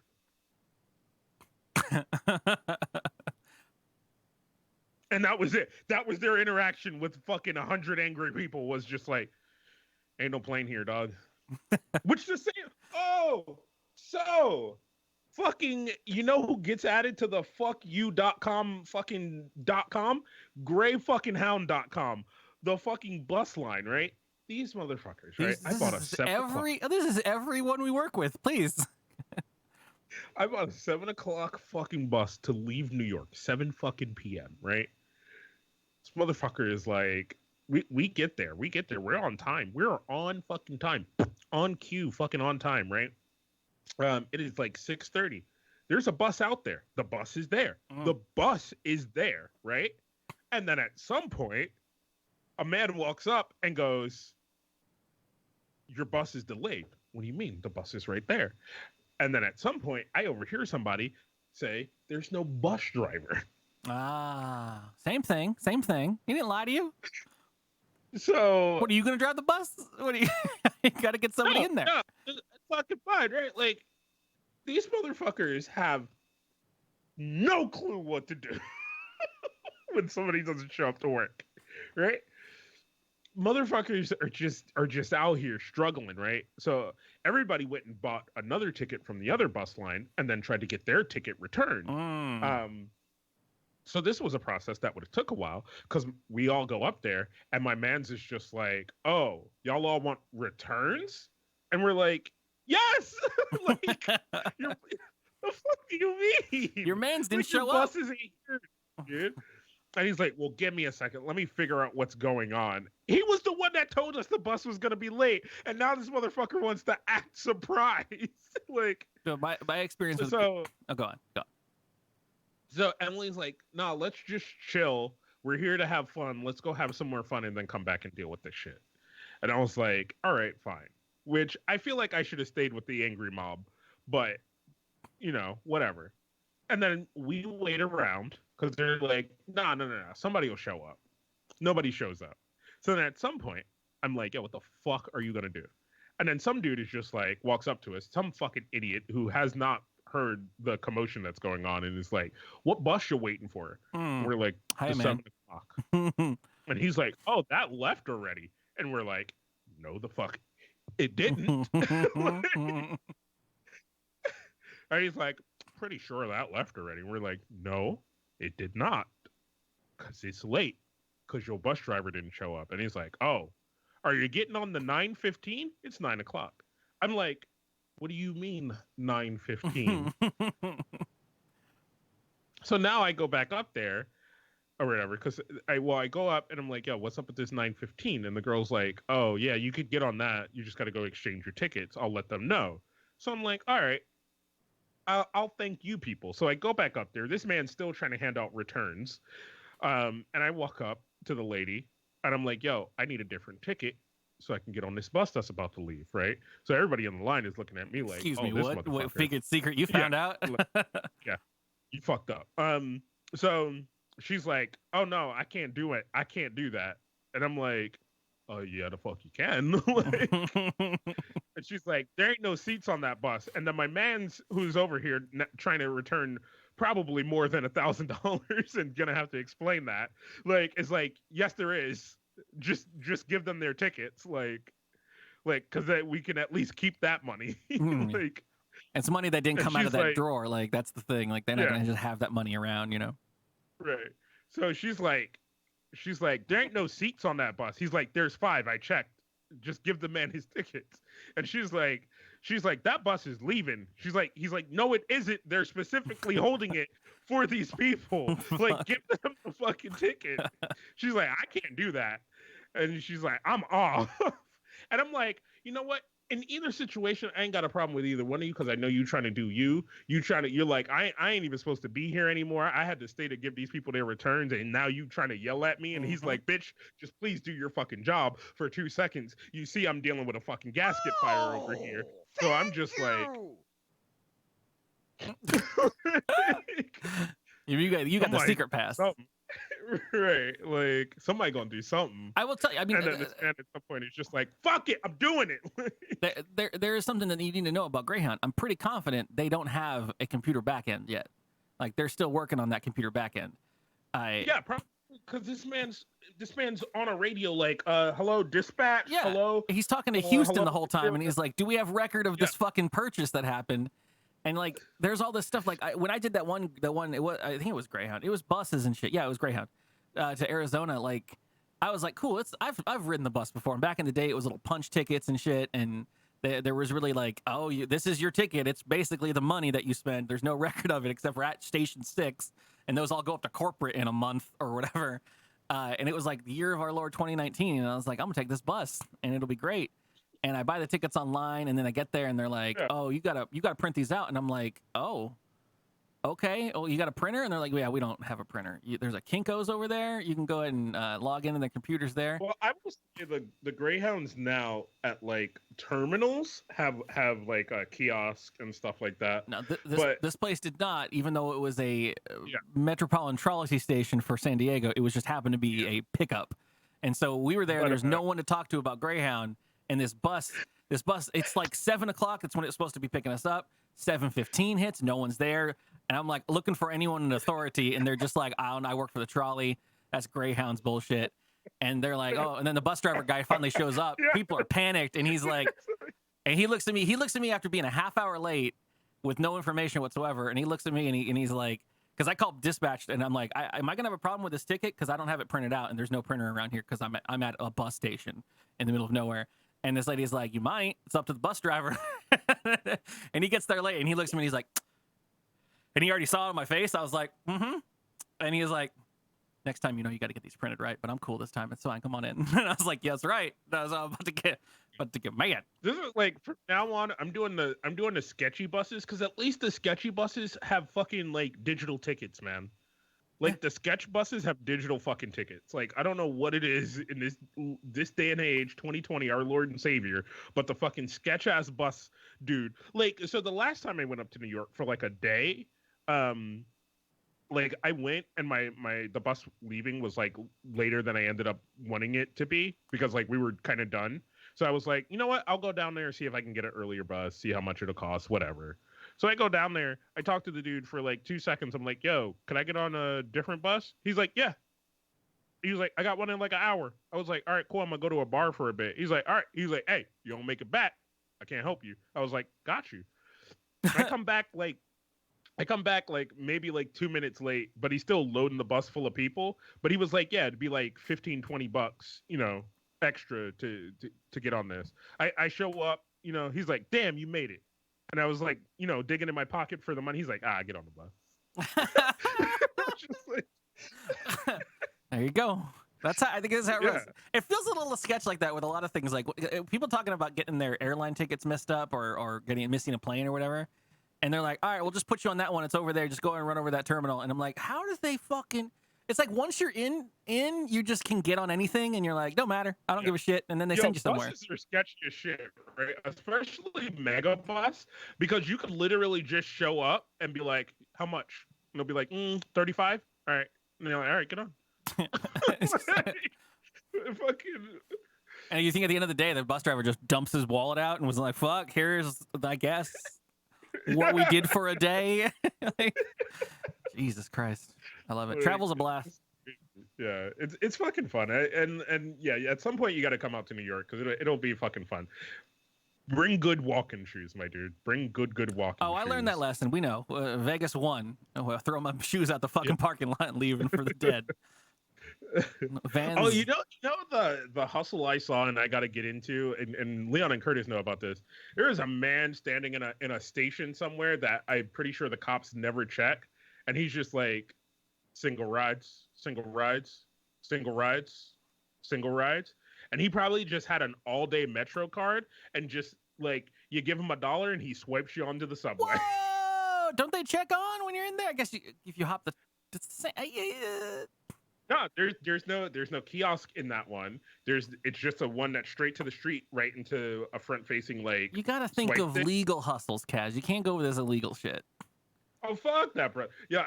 And that was it. That was their interaction with fucking 100 angry people, was just like, ain't no plane here, dog. Which to say, so fucking, you know who gets added to the fuckyou.com fucking .com? grayfuckinghound.com. The fucking bus line, right? These motherfuckers, right? I bought a 7 o'clock. This is everyone we work with, please. I bought a 7 o'clock fucking bus to leave New York, 7 fucking p.m., right? This motherfucker is like, we get there. We're on time. We're on fucking time. On cue, fucking on time, right? It is like 6:30. There's a bus out there. The bus is there. The bus is there, right? And then at some point, a man walks up and goes, your bus is delayed. What do you mean? The bus is right there. And then at some point, I overhear somebody say, there's no bus driver. Same thing. He didn't lie to you. So What are you gonna drive the bus? What are you? You gotta get somebody in there. No, it's fucking fine, right? Like these motherfuckers have no clue what to do when somebody doesn't show up to work, right? Motherfuckers are just out here struggling, right? So everybody went and bought another ticket from the other bus line and then tried to get their ticket returned. So this was a process that would have took a while because we all go up there and my man's is just like, oh, y'all all want returns? And we're like, yes! Like, the fuck do you mean? Your man's didn't like, your show up. buses ain't here, dude. And he's like, well, give me a second. Let me figure out what's going on. He was the one that told us the bus was going to be late. And now this motherfucker wants to act surprised. Like, So my experience was... so Oh, go on. So Emily's like, no, let's just chill. We're here to have fun. Let's go have some more fun and then come back and deal with this shit. And I was like, all right, fine. Which I feel like I should have stayed with the angry mob, but, you know, whatever. And then we wait around because they're like, no. Somebody will show up. Nobody shows up. So then at some point, I'm like, yo, what the fuck are you going to do? And then some dude is just like, walks up to us, some fucking idiot who has not heard the commotion that's going on and is like, what bus you waiting for? We're like, Hi, the man. 7 o'clock. And he's like, oh, that left already. And we're like, no, the fuck, it didn't. And he's like, pretty sure that left already. And we're like, no, it did not. Because it's late. Because your bus driver didn't show up. And he's like, oh, are you getting on the 9:15? It's 9 o'clock. I'm like, what do you mean 9:15? So now I go back up there or whatever, because I go up and I'm like, yo, what's up with this 9:15? And the girl's like, oh yeah, you could get on that. You just got to go exchange your tickets. I'll let them know. So I'm like, all right, I'll thank you people. So I go back up there. This man's still trying to hand out returns. And I walk up to the lady and I'm like, yo, I need a different ticket so I can get on this bus that's about to leave, right? So everybody on the line is looking at me like, Excuse oh, me, this what motherfucker. figured secret you found out? Yeah, you fucked up. So she's like, oh no, I can't do it. I can't do that. And I'm like, oh yeah, the fuck you can. Like, and she's like, there ain't no seats on that bus. And then my man's who's over here trying to return probably more than $1,000 and gonna have to explain that. Like, it's like, yes, there is. Just give them their tickets, like, because we can at least keep that money. Like, it's money that didn't come out of that like, drawer. Like, that's the thing. Like, they're not gonna just have that money around, you know? Right. So she's like, there ain't no seats on that bus. He's like, there's 5. I checked. Just give the man his tickets. And she's like, that bus is leaving. He's like, no, it isn't. They're specifically holding it for these people. Like, give them the fucking ticket. She's like, I can't do that. And she's like, I'm off. And I'm like, you know what? In either situation, I ain't got a problem with either one of you because I know you trying to do you. You're like, I ain't even supposed to be here anymore. I had to stay to give these people their returns, and now you trying to yell at me. And he's like, bitch, just please do your fucking job for 2 seconds. You see, I'm dealing with a fucking gasket fire over here. So I'm just like, you got the secret pass. Right, like somebody gonna do something. I will tell you. I mean, and then this man at some point is just like, "Fuck it, I'm doing it." there is something that you need to know about Greyhound. I'm pretty confident they don't have a computer backend yet. Like, they're still working on that computer backend. Yeah, probably because this man's on a radio like, hello, dispatch. Yeah, hello. He's talking to Houston hello, the whole time, and he's like, "Do we have record of this fucking purchase that happened?" And like, there's all this stuff. Like, when I did that one, I think it was Greyhound. It was buses and shit. Yeah, it was Greyhound to Arizona. Like, I was like, cool. I've ridden the bus before. And back in the day, it was little punch tickets and shit. And there was really like, oh, this is your ticket. It's basically the money that you spend. There's no record of it except for at Station 6, and those all go up to corporate in a month or whatever. And it was like the year of our Lord 2019, and I was like, I'm gonna take this bus, and it'll be great. And I buy the tickets online, and then I get there, and they're like, "Oh, you gotta print these out." And I'm like, "Oh, okay. Oh, you got a printer?" And they're like, "Yeah, we don't have a printer. There's a Kinko's over there. You can go ahead and log in, and the computer's there." Well, I will say the Greyhounds now at like terminals have like a kiosk and stuff like that. No, this place did not, even though it was a Metropolitan Trolley station for San Diego. It was just happened to be a pickup. And so we were there. There's no one to talk to about Greyhound. And this bus, it's like 7 o'clock. That's when it's supposed to be picking us up. 7:15 hits. No one's there. And I'm like looking for anyone in authority. And they're just like, I work for the trolley. That's Greyhound's bullshit. And they're like, oh, and then the bus driver guy finally shows up. Yeah. People are panicked. And he's like, and he looks at me after being a half hour late with no information whatsoever. And he looks at me and he's like, because I called dispatch and I'm like, am I going to have a problem with this ticket? Because I don't have it printed out and there's no printer around here because I'm at a bus station in the middle of nowhere. And this lady's like, you might. It's up to the bus driver. And he gets there late and he looks at me and he's like, and he already saw it on my face. I was like, mm-hmm. And he was like, next time, you got to get these printed right, but I'm cool this time. It's fine. Come on in. And I was like, yes, right. I was about to get mad. This is like from now on, I'm doing the sketchy buses because at least the sketchy buses have fucking like digital tickets, man. Like the sketch buses have digital fucking tickets. Like I don't know what it is in this day and age, 2020, our Lord and Savior, but the fucking sketch ass bus, dude. Like so, the last time I went up to New York for like a day, like I went and the bus leaving was like later than I ended up wanting it to be because like we were kind of done. So I was like, you know what? I'll go down there and see if I can get an earlier bus, see how much it'll cost, whatever. So I go down there. I talk to the dude for like 2 seconds. I'm like, yo, can I get on a different bus? He's like, yeah. He was like, I got one in like an hour. I was like, all right, cool. I'm going to go to a bar for a bit. He's like, all right. He's like, hey, you don't make it back. I can't help you. I was like, got you. I come back like maybe like 2 minutes late, but he's still loading the bus full of people. But he was like, yeah, it'd be like $15-20, extra to get on this. I show up, he's like, damn, you made it. And I was like, digging in my pocket for the money. He's like, get on the bus. Just like... There you go. That's how I think that's how it Yeah. runs. It feels a little sketch like that with a lot of things, like people talking about getting their airline tickets messed up or missing a plane or whatever. And they're like, all right, we'll just put you on that one. It's over there. Just go and run over that terminal. And I'm like, how do they fucking... It's like once you're in, you just can get on anything, and you're like, don't matter. I don't give a shit. And then they send you somewhere. Buses are sketchy as shit, right? Especially mega bus, because you could literally just show up and be like, how much? And they'll be like, 35? All right. And you're like, all right, get on. Fucking... And you think at the end of the day, the bus driver just dumps his wallet out and was like, fuck, here's, I guess, what we did for a day. Like, Jesus Christ. I love it. Travel's a blast. Yeah, it's fucking fun. And yeah, at some point you got to come out to New York because it'll be fucking fun. Bring good walking shoes, my dude. Bring good walking shoes. I learned that lesson. We know. Vegas won. Throw my shoes out the fucking parking lot and leaving for the dead. Vans. Oh, you know the hustle I saw and I got to get into, and Leon and Curtis know about this. There is a man standing in a station somewhere that I'm pretty sure the cops never check, and he's just like, single rides, single rides, single rides, single rides. And he probably just had an all-day Metro card and just, like, you give him $1 and he swipes you onto the subway. Whoa! Don't they check on when you're in there? I guess if you hop the... No, there's no kiosk in that one. It's just a one that's straight to the street, right into a front-facing, like... You gotta think of legal hustles, Kaz. You can't go with this illegal shit. Oh, fuck that, bro. Yeah.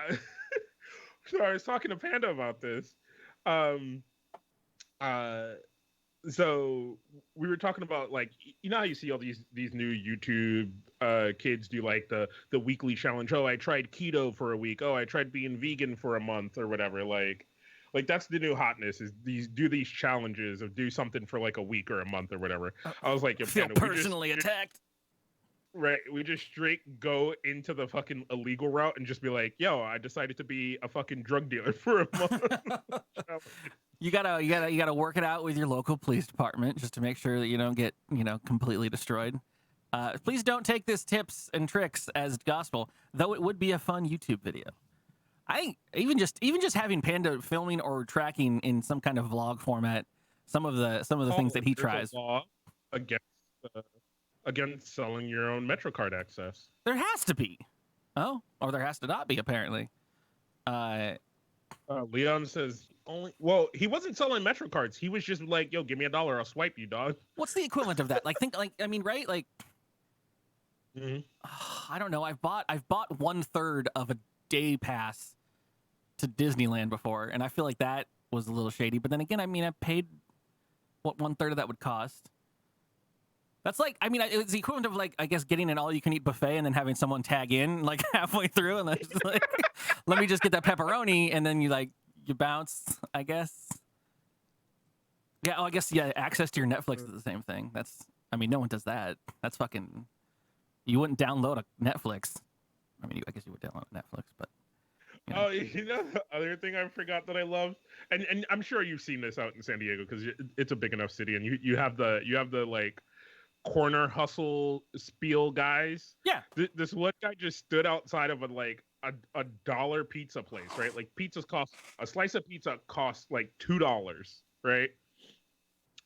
So I was talking to Panda about this. So we were talking about, like, you know how you see all these new YouTube kids do like the weekly challenge. Oh, I tried keto for a week. Oh, I tried being vegan for a month or whatever. Like that's the new hotness is these challenges of do something for like a week or a month or whatever. I was like, I feel personally attacked. Right, we just straight go into the fucking illegal route and just be like, yo, I decided to be a fucking drug dealer for a month. You gotta work it out with your local police department just to make sure that you don't get, completely destroyed. Please don't take this tips and tricks as gospel, though it would be a fun YouTube video. Even just having Panda filming or tracking in some kind of vlog format some of the things that he tries. Law against selling your own MetroCard access. There has to be. Oh, or there has to not be, apparently. Leon says only. Well, he wasn't selling MetroCards. He was just like, "Yo, give me $1, I'll swipe you, dog." What's the equivalent of that? Right? Like, Mm-hmm. I don't know. I've bought 1/3 of a day pass to Disneyland before, and I feel like that was a little shady. But then again, I paid what 1/3 of that would cost. That's like, I mean, it's the equivalent of like, I guess, getting an all-you-can-eat buffet and then having someone tag in like halfway through and then just like, let me just get that pepperoni, and then you bounce, I guess. Yeah, I guess, yeah, access to your Netflix is the same thing. I mean, no one does that. That's fucking, you wouldn't download a Netflix. I mean, I guess you would download Netflix, but. You know. Oh, the other thing I forgot that I love, and I'm sure you've seen this out in San Diego because it's a big enough city, and you have the like corner hustle spiel guys. Yeah. This one guy just stood outside of a dollar pizza place, right? Like a slice of pizza costs like $2, right?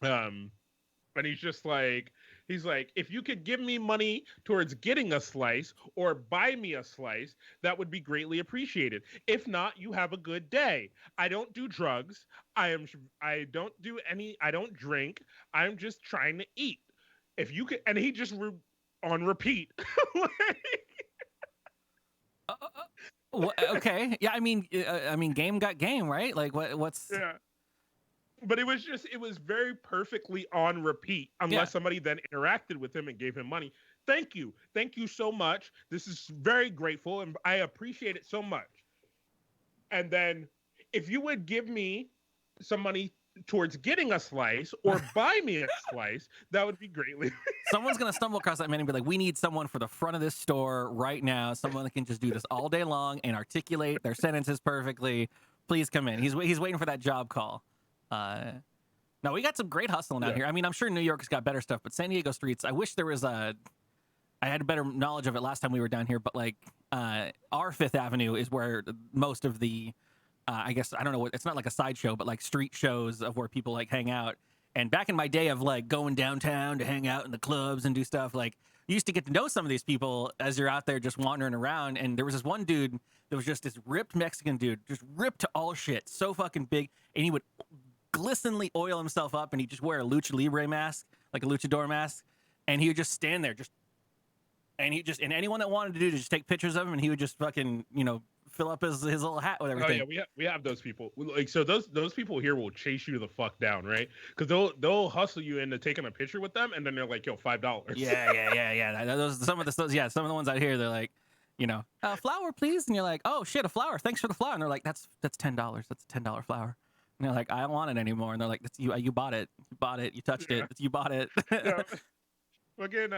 And he's like, if you could give me money towards getting a slice or buy me a slice, that would be greatly appreciated. If not, you have a good day. I don't do drugs. I don't drink. I'm just trying to eat. If you could, and he just on repeat. Okay. Yeah. I mean, game got game, right? Like what's. Yeah. But it was very perfectly on repeat, unless somebody then interacted with him and gave him money. Thank you so much. This is very grateful, and I appreciate it so much. And then, if you would give me some money towards getting a slice or buy me a slice, that would be greatly. Someone's gonna stumble across that man and be like, "We need someone for the front of this store right now. Someone that can just do this all day long and articulate their sentences perfectly. Please come in." He's waiting for that job call. No, we got some great hustling out here. I mean, I'm sure New York's got better stuff, but San Diego streets, I wish there was I had a better knowledge of it last time we were down here, but like our Fifth Avenue is where most of the, I guess, I don't know what, it's not like a sideshow, but like street shows of where people like hang out. And back in my day of like going downtown to hang out in the clubs and do stuff, like you used to get to know some of these people as you're out there just wandering around. And there was this one dude that was just this ripped Mexican dude, just ripped to all shit, so fucking big. And he would glisteningly oil himself up, and he'd just wear a lucha libre mask, like a luchador mask, and he would just stand there and anyone that wanted to do to just take pictures of him, and he would just fucking fill up his little hat with everything. Oh yeah, we have those people. Like, so those people here will chase you the fuck down, right? Because they'll hustle you into taking a picture with them, and then they're like, "Yo, $5." Yeah. Some of the ones out here, they're like, flower, please, and you're like, "Oh shit, a flower! Thanks for the flower." And they're like, "That's $10. That's a $10 flower." And they're like, "I don't want it anymore." And they're like, "That's you. You bought it. You bought it. You touched it. You bought it." Yeah. Again,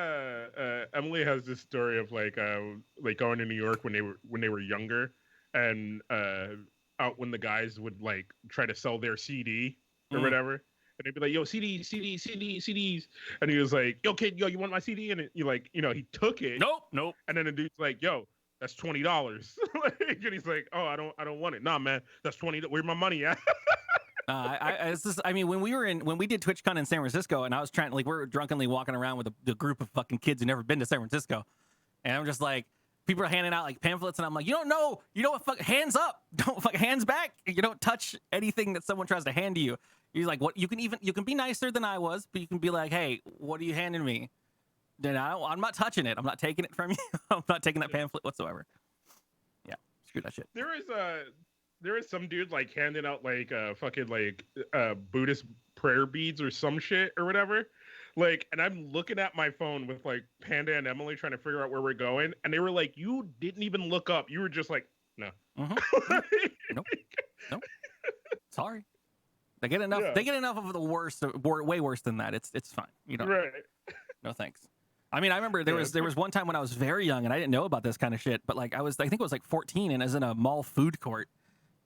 Emily has this story of like going to New York when they were younger, and out when the guys would like try to sell their CD or whatever, and they'd be like, "Yo, CDs," and he was like, "Yo, kid, you want my CD?" And he took it. Nope. And then the dude's like, "Yo, that's $20." And he's like, "Oh, I don't want it." "Nah, man, that's $20. Where's my money at?" When we did TwitchCon in San Francisco, and I was trying, like, we're drunkenly walking around with the group of fucking kids who never been to San Francisco, and I'm just like, people are handing out like pamphlets, and I'm like, you don't know what, hands up, don't fuck, hands back, you don't touch anything that someone tries to hand to you. You're like, what? You can be nicer than I was, but you can be like, "Hey, what are you handing me?" Then I'm not touching it. I'm not taking it from you. I'm not taking that pamphlet whatsoever. Yeah, screw that shit. There is some dude like handing out like fucking like Buddhist prayer beads or some shit or whatever. Like, and I'm looking at my phone with like Panda and Emily trying to figure out where we're going, and they were like, "You didn't even look up. You were just like, no." Nope. Sorry. They get enough. Yeah. They get enough of the worst, way worse than that. It's fine. Right. No thanks. I mean, I remember there was one time when I was very young and I didn't know about this kind of shit, but like I think it was like 14, and I was in a mall food court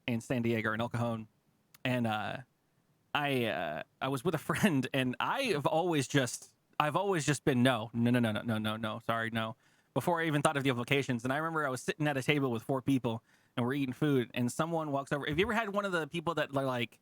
in San Diego, in El Cajon, and I was with a friend, and I've always just been no, sorry, no, before I even thought of the implications. And I remember I was sitting at a table with 4 people, and we're eating food, and someone walks over. Have you ever had one of the people that are like,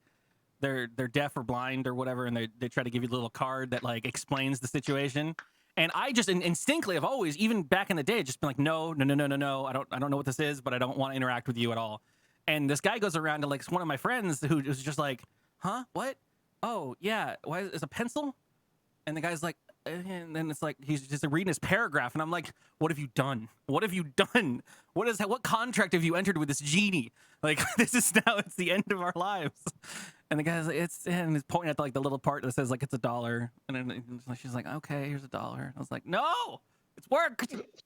they're deaf or blind or whatever, and they try to give you a little card that like explains the situation? And I just instinctively, I've always, even back in the day, just been like, no, I don't know what this is, but I don't want to interact with you at all. And this guy goes around to like one of my friends who was just like, "Huh? What? Oh, yeah. Why is a pencil?" And the guy's like, and then it's like he's just reading his paragraph, and I'm like, what have you done? What have you done? What contract have you entered with this genie? Like, this is now, it's the end of our lives. And the guy's like, and he's pointing at like the little part that says like it's $1, and then she's like, okay, here's $1. I was like, no, it's work.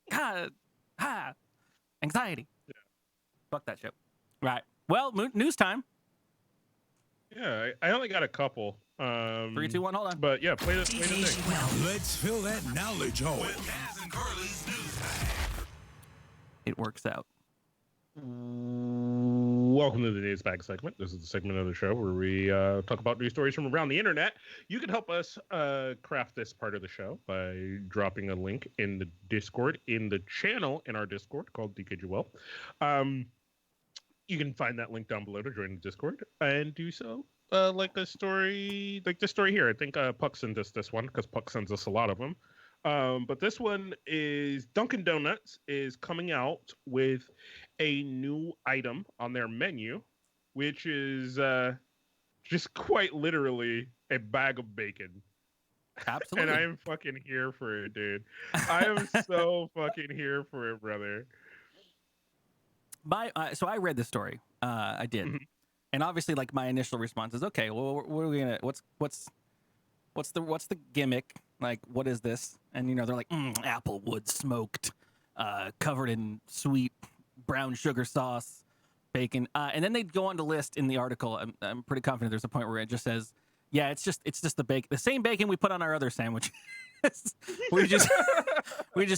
God, anxiety. Yeah. Fuck that shit. Right. Well, news time. Yeah, I only got a couple. 3, 2, 1, hold on. But yeah, play the thing. Let's fill that knowledge hole. With Kaz and Carly's news time. It works out. Welcome to the News Bag segment. This is the segment of the show where we talk about news stories from around the internet. You can help us craft this part of the show by dropping a link in the Discord, in the channel in our Discord called dkgWELP. You can find that link down below to join the Discord and do so. Like this story here. I think Puck sent us this one because Puck sends us a lot of them. But this one is Dunkin' Donuts is coming out with a new item on their menu, which is just quite literally a bag of bacon. Absolutely. And I am fucking here for it, dude. I am so fucking here for it, brother. So I read the story. I did. Mm-hmm. And obviously, like, my initial response is, okay, well, what are we gonna? What's the gimmick? Like, what is this? And you know, they're like, applewood smoked, covered in sweet brown sugar sauce, bacon. And then they go on to list in the article. I'm pretty confident there's a point where it just says, yeah, it's just the bacon, the same bacon we put on our other sandwich. we just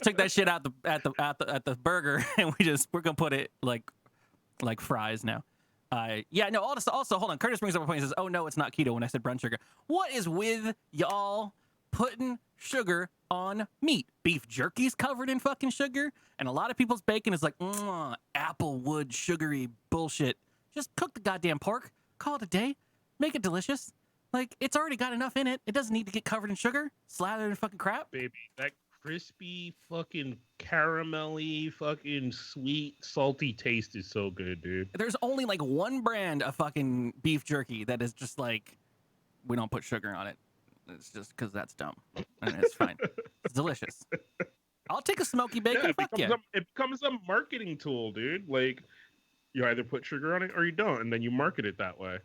took that shit out at the burger, and we're gonna put it like fries now. Yeah, no. Also, hold on. Curtis brings up a point. He says, "Oh no, it's not keto." When I said brown sugar, what is with y'all putting sugar on meat? Beef jerky's covered in fucking sugar, and a lot of people's bacon is like applewood sugary bullshit. Just cook the goddamn pork, call it a day, make it delicious. Like, it's already got enough in it. It doesn't need to get covered in sugar, slathered in fucking crap. Baby, that crispy, fucking caramelly, fucking sweet, salty taste is so good, dude. There's only like one brand of fucking beef jerky that is just like, we don't put sugar on it. It's just because that's dumb. And it's fine. It's delicious. I'll take a smoky bacon. It becomes a marketing tool, dude. Like, you either put sugar on it or you don't, and then you market it that way.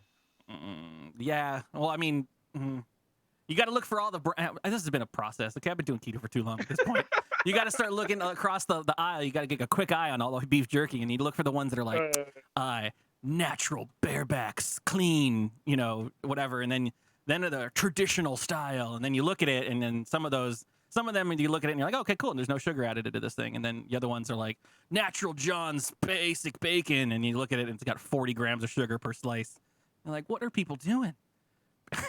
Yeah. Well, I mean, you got to look for all the. This has been a process. Okay, I've been doing keto for too long at this point. You got to start looking across the aisle. You got to get a quick eye on all the beef jerky, and you look for the ones that are like natural, barebacks, clean, you know, whatever. And then the traditional style, and then you look at it, and then some of them, you look at it, and you're like, okay, cool. And there's no sugar added into this thing. And then the other ones are like Natural John's basic bacon, and you look at it, and it's got 40 grams of sugar per slice. You're like, what are people doing?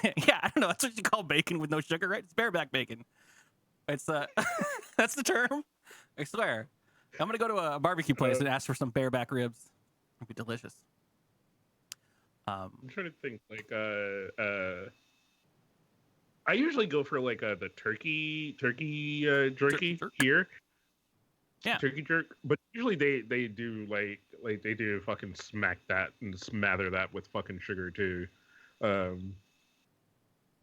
Yeah, I don't know. That's what you call bacon with no sugar, right? It's bareback bacon. It's that's the term. I swear. I'm gonna go to a barbecue place and ask for some bareback ribs. It'd be delicious. I'm trying to think. Like, I usually go for like the turkey jerky here. Yeah, turkey jerk. But usually they do like they do fucking smack that and smother that with fucking sugar too.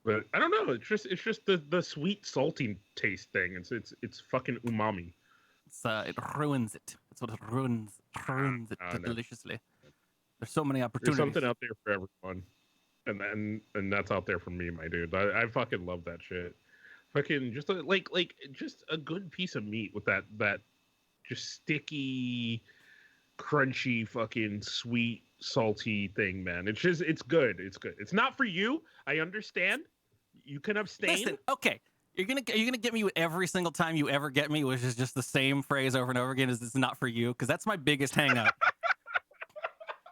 But I don't know. It's just the sweet salty taste thing. It's fucking umami. It ruins it. That's what it ruins it deliciously. There's so many opportunities. There's something out there for everyone, and that's out there for me, my dude. I fucking love that shit. Fucking just just a good piece of meat with that just sticky, crunchy, fucking sweet, salty thing, man. It's good. It's good. It's not for you. I understand. You can abstain. Listen, okay. You're gonna get me with every single time you ever get me, which is just the same phrase over and over again. Is it's not for you? Because that's my biggest hang up.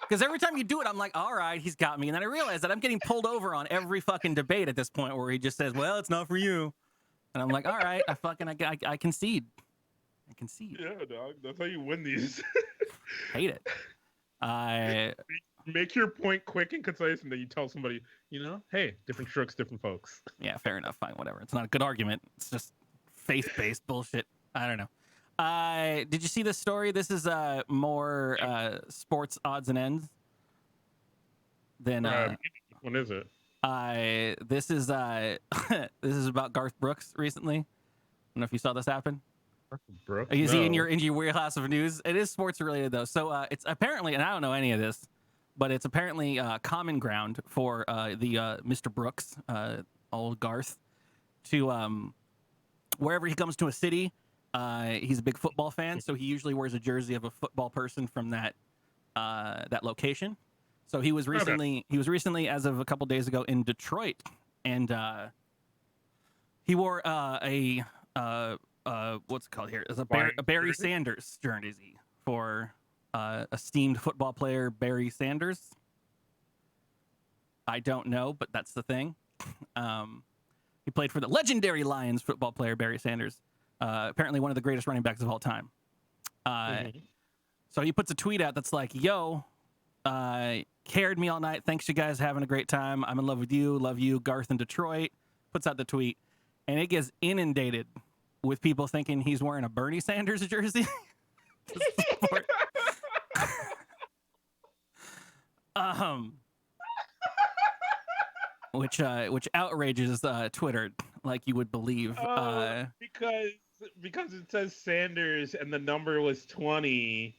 Because every time you do it, I'm like, all right, he's got me. And then I realize that I'm getting pulled over on every fucking debate at this point where he just says, well, it's not for you. And I'm like, all right, I concede. I concede. Yeah, dog. That's how you win these. Hate it. Make your point quick and concise, and then you tell somebody, hey, different strokes, different folks. Yeah, fair enough. Fine, whatever. It's not a good argument. It's just faith-based bullshit. I don't know. Did you see this story? This is more sports odds and ends than. What is it? This is this is about Garth Brooks recently. I don't know if you saw this happen. Brooks? Is he in No. your wheelhouse of news? It is sports related though. So it's apparently, and I don't know any of this, but it's apparently common ground for the Mr. Brooks, old Garth, to wherever he comes to a city. He's a big football fan, so he usually wears a jersey of a football person from that location. So he was recently, as of a couple days ago, in Detroit, and he wore what's it called here? It's a Barry Sanders jersey for esteemed football player Barry Sanders. I don't know, but that's the thing. He played for the legendary Lions football player Barry Sanders. Apparently one of the greatest running backs of all time. So he puts a tweet out that's like, yo, carried me all night. Thanks, you guys, having a great time. I'm in love with you. Love you, Garth in Detroit. Puts out the tweet, and it gets inundated with people thinking he's wearing a Bernie Sanders jersey. Which outrages Twitter like you would believe. Because it says Sanders and the number was 20.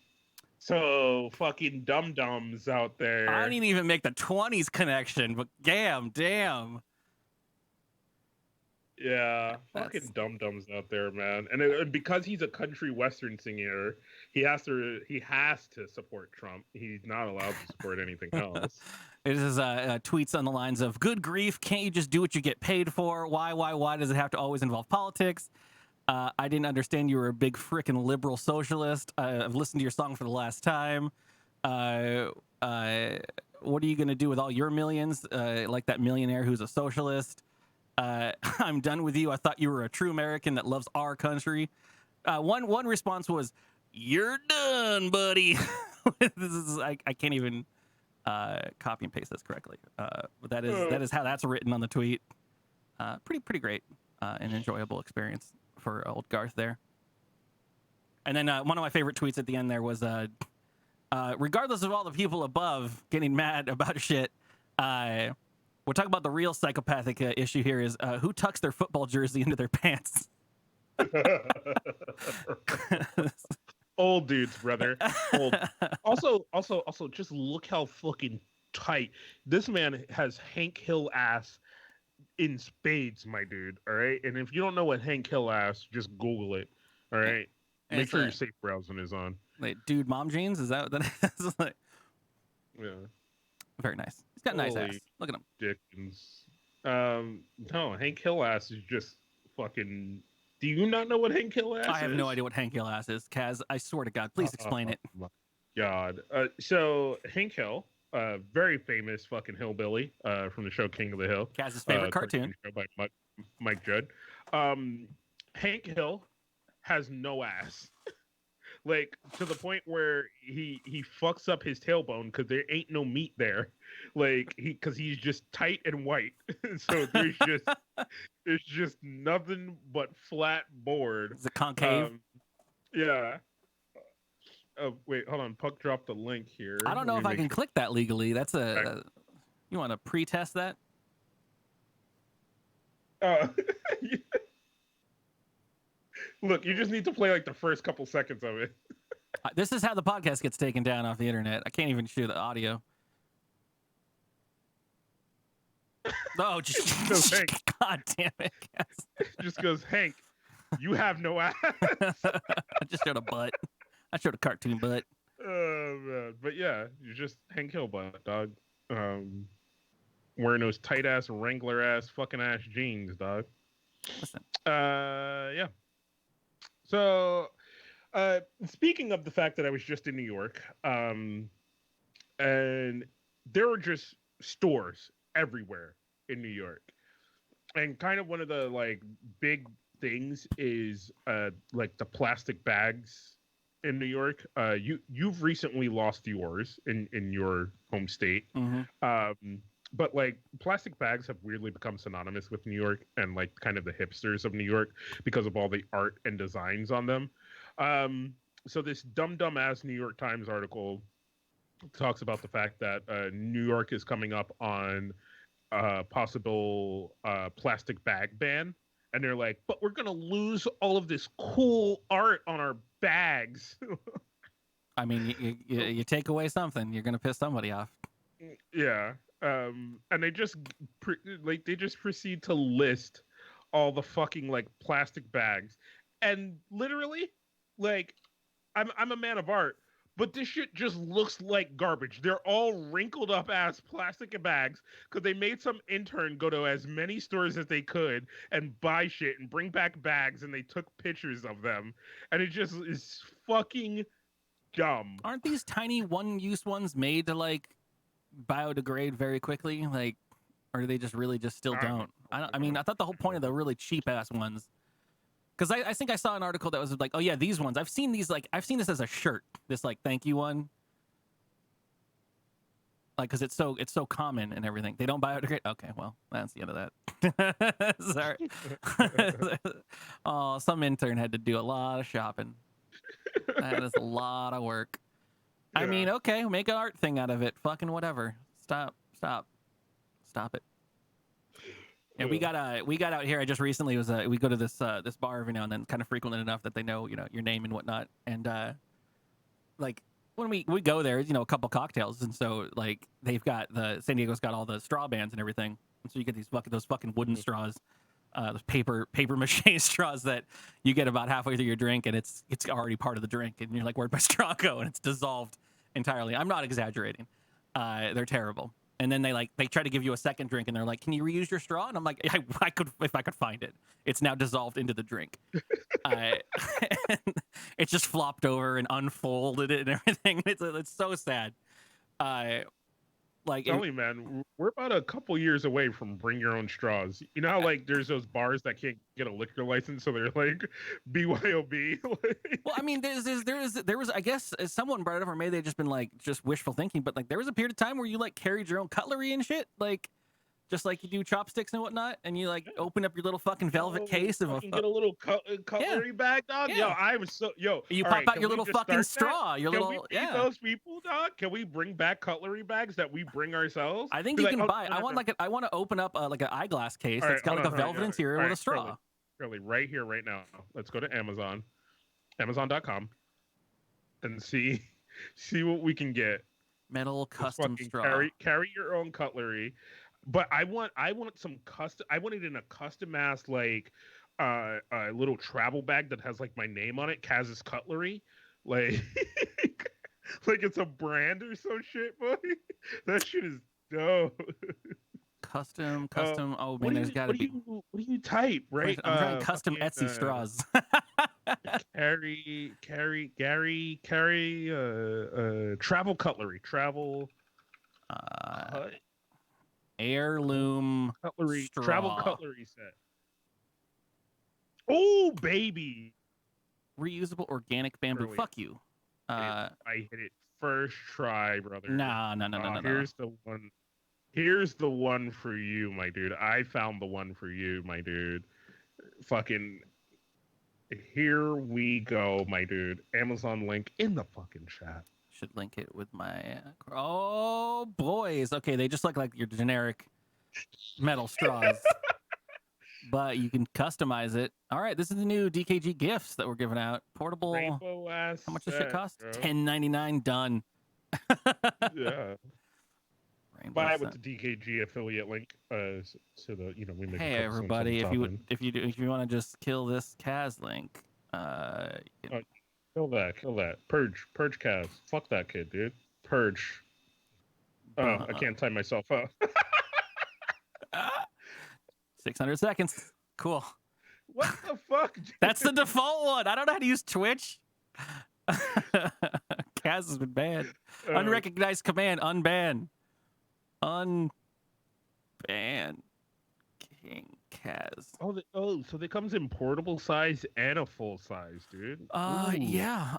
So fucking dum-dums out there. I didn't even make the 20s connection, but damn. Yeah, fucking dum-dums out there, man. And because he's a country western singer, he has to support Trump. He's not allowed to support anything else. It is tweets on the lines of, good grief, can't you just do what you get paid for? Why does it have to always involve politics? I didn't understand you were a big frickin' liberal socialist. I've listened to your song for the last time. What are you going to do with all your millions? Like that millionaire who's a socialist. I'm done with you. I thought you were a true American that loves our country. One response was, you're done, buddy. I can't even copy and paste this correctly. But that is how that's written on the tweet. Pretty great and enjoyable experience for old Garth there. And then one of my favorite tweets at the end there was, regardless of all the people above getting mad about shit, we're talking about the real psychopathic issue here is who tucks their football jersey into their pants. Old dudes, brother. Old. Also, just look how fucking tight this man has. Hank Hill ass in spades, my dude. All right, and if you don't know what Hank Hill ass, just Google it. All right, make sure your safe browsing is on. Like, dude, mom jeans? Is that what that is? Like, yeah. Very nice. He's got a nice ass. Look at him. Dickens. No, Hank Hill ass is just fucking. Do you not know what Hank Hill ass is? I have no idea what Hank Hill ass is, Kaz. I swear to God, please explain it. My God. So Hank Hill, very famous fucking hillbilly from the show King of the Hill. Kaz's favorite cartoon. Show by Mike Judd. Hank Hill has no ass. Like, to the point where he fucks up his tailbone because there ain't no meat there. Like, because he's just tight and white. So there's just nothing but flat board. Is it concave? Yeah. Wait, hold on. Puck dropped a link here. I don't know if I can click that legally. That's a. You want to pre-test that? Look, you just need to play like the first couple seconds of it. This is how the podcast gets taken down off the internet. I can't even shoot the audio. Oh, just Hank. God damn it! Just goes, Hank, you have no ass. I just showed a butt. I showed a cartoon butt. Oh man, but yeah, you're just Hank Hill butt, dog. Wearing those tight ass Wrangler ass fucking ass jeans, dog. Listen. Yeah. So, speaking of the fact that I was just in New York, and there were just stores everywhere in New York, and kind of one of the like big things is like the plastic bags in New York. You've recently lost yours in your home state. Mm-hmm. But like plastic bags have weirdly become synonymous with New York and like kind of the hipsters of New York because of all the art and designs on them. So this dumb ass New York Times article talks about the fact that New York is coming up on possible plastic bag ban, and they're like, but we're gonna lose all of this cool art on our bags. I mean, you take away something, you're gonna piss somebody off. Yeah. And they just they just proceed to list all the fucking like plastic bags, and literally, like, I'm a man of art, but this shit just looks like garbage. They're all wrinkled up ass plastic bags because they made some intern go to as many stores as they could and buy shit and bring back bags, and they took pictures of them, and it just is fucking dumb. Aren't these tiny one-use ones made to like biodegrade very quickly? Like, or do they just really just still don't? I mean, I thought the whole point of the really cheap ass ones, because I think I saw an article that was like, oh yeah, these ones. I've seen these, like, I've seen this as a shirt, this like thank you one. Like, because it's so common and everything. They don't biodegrade. Okay, well, that's the end of that. Sorry. Oh, some intern had to do a lot of shopping. That is a lot of work. Yeah. I mean, okay, make an art thing out of it. Fucking whatever. Stop it. Yeah, we got out here. I just recently was we go to this bar every now and then, kind of frequently enough that they know, you know, your name and whatnot. And like when we go there, you know, a couple cocktails, and so like they've got San Diego's got all the straw bands and everything, and so you get those fucking wooden straws, those paper mache straws that you get about halfway through your drink, and it's already part of the drink, and you're like, where'd my straw go? And it's dissolved entirely. I'm not exaggerating. They're terrible. And then they try to give you a second drink, and they're like, "Can you reuse your straw?" And I'm like, "I could if I could find it. It's now dissolved into the drink." It just flopped over and unfolded it and everything. It's so sad. Like, tell me, man, we're about a couple years away from bring your own straws. You know how like there's those bars that can't get a liquor license, so they're like BYOB. Well, I mean, there was I guess someone brought it up, or maybe they've just been like just wishful thinking, but like there was a period of time where you like carried your own cutlery and shit, like just like you do chopsticks and whatnot, and you like open up your little fucking velvet case of get a little cutlery bag, dog. Yeah. Yo, I was so You pop out your little fucking straw, your Can little we those people, dog? Can we bring back cutlery bags that we bring ourselves? I think you can buy. I want to open up like an eyeglass case that's got like a velvet interior with a straw. Really, right here, right now. Let's go to Amazon, Amazon.com, and see what we can get. Metal custom straw. Carry your own cutlery. But I want some custom. I want it in a custom ass like a little travel bag that has like my name on it, Kaz's Cutlery, like like it's a brand or some shit, boy. That shit is dope. Custom. Oh man, there's got to be. What do you type? Right. I'm trying custom Etsy straws. Carry. Travel cutlery. Travel. Heirloom cutlery straw. Travel cutlery set. Oh baby, reusable organic bamboo. Brilliant. Fuck you. I hit it first try, brother. No. Here's the one for you, my dude. I found the one for you, my dude. Fucking here we go, my dude. Amazon link in the fucking chat. Should link it with my. Oh boys, okay, they just look like your generic metal straws, but you can customize it. All right, this is the new DKG gifts that we're giving out. Portable. Rainbow ass. How much does it cost? $10.99. Done. Yeah. Buy it with the DKG affiliate link. So the we make. Hey everybody, if you want to just kill this Kaz link, you can... Kill that. Purge Kaz. Fuck that kid, dude. Purge. Oh, I can't tie myself up. 600 seconds. Cool. What the fuck, dude? That's the default one. I don't know how to use Twitch. Kaz has been banned. Unrecognized command. Unban. Unban. King Kaz. So it comes in portable size and a full size, dude. Yeah.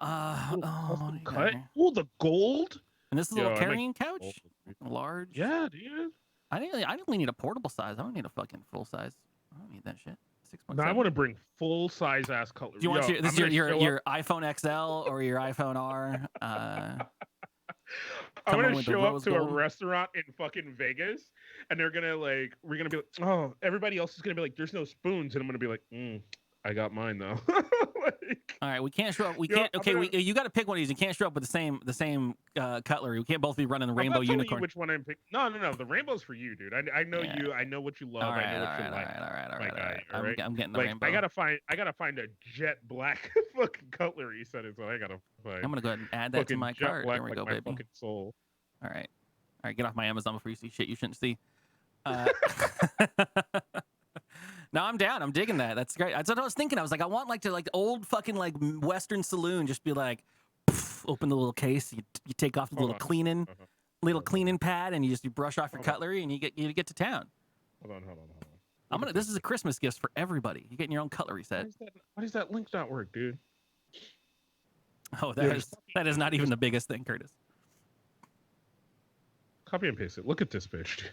Cut. Oh, the gold. And this is a little carrying couch. Large. Yeah, dude. I only need a portable size. I don't need a fucking full size. I don't need that shit. 6.7. No, I want to bring full size ass cutlery. Do you want your iPhone XL or your iPhone R? I'm Come on gonna with the show up rose to a gold. restaurant in fucking Vegas, and they're gonna like, we're gonna be like, oh, everybody else is gonna be like, there's no spoons, and I'm gonna be like, I got mine though. Like, All right, we can't show up. We you know, can't. I'm Okay, gonna- you got to pick one of these. You can't show up with the same cutlery. We can't both be running the I'm rainbow not telling unicorn. you which one I'm picking. No. The rainbow's for you, dude. I know Yeah. you. I know what you love. All right, I know what all you right, like. all My guy, right. all right? I'm getting the Like, rainbow. I gotta find a jet black fucking cutlery set. Is what I gotta find. I'm gonna go ahead and add that to Fucking my jet cart. black, There we like go, my baby. fucking soul. All right, get off my Amazon before you see shit you shouldn't see. No, I'm down. I'm digging that. That's great. That's what I was thinking. I was like, I want like the old fucking like Western saloon. Just be like, poof, open the little case. You take off the Hold little on. little cleaning pad, and you brush off your Hold on. cutlery, and you get to town. Hold on. This is a Christmas gift for everybody. You're getting your own cutlery set. Why does that link not work, dude? Oh, Dude, that is not even the biggest thing, Curtis. Copy and paste it. Look at this bitch,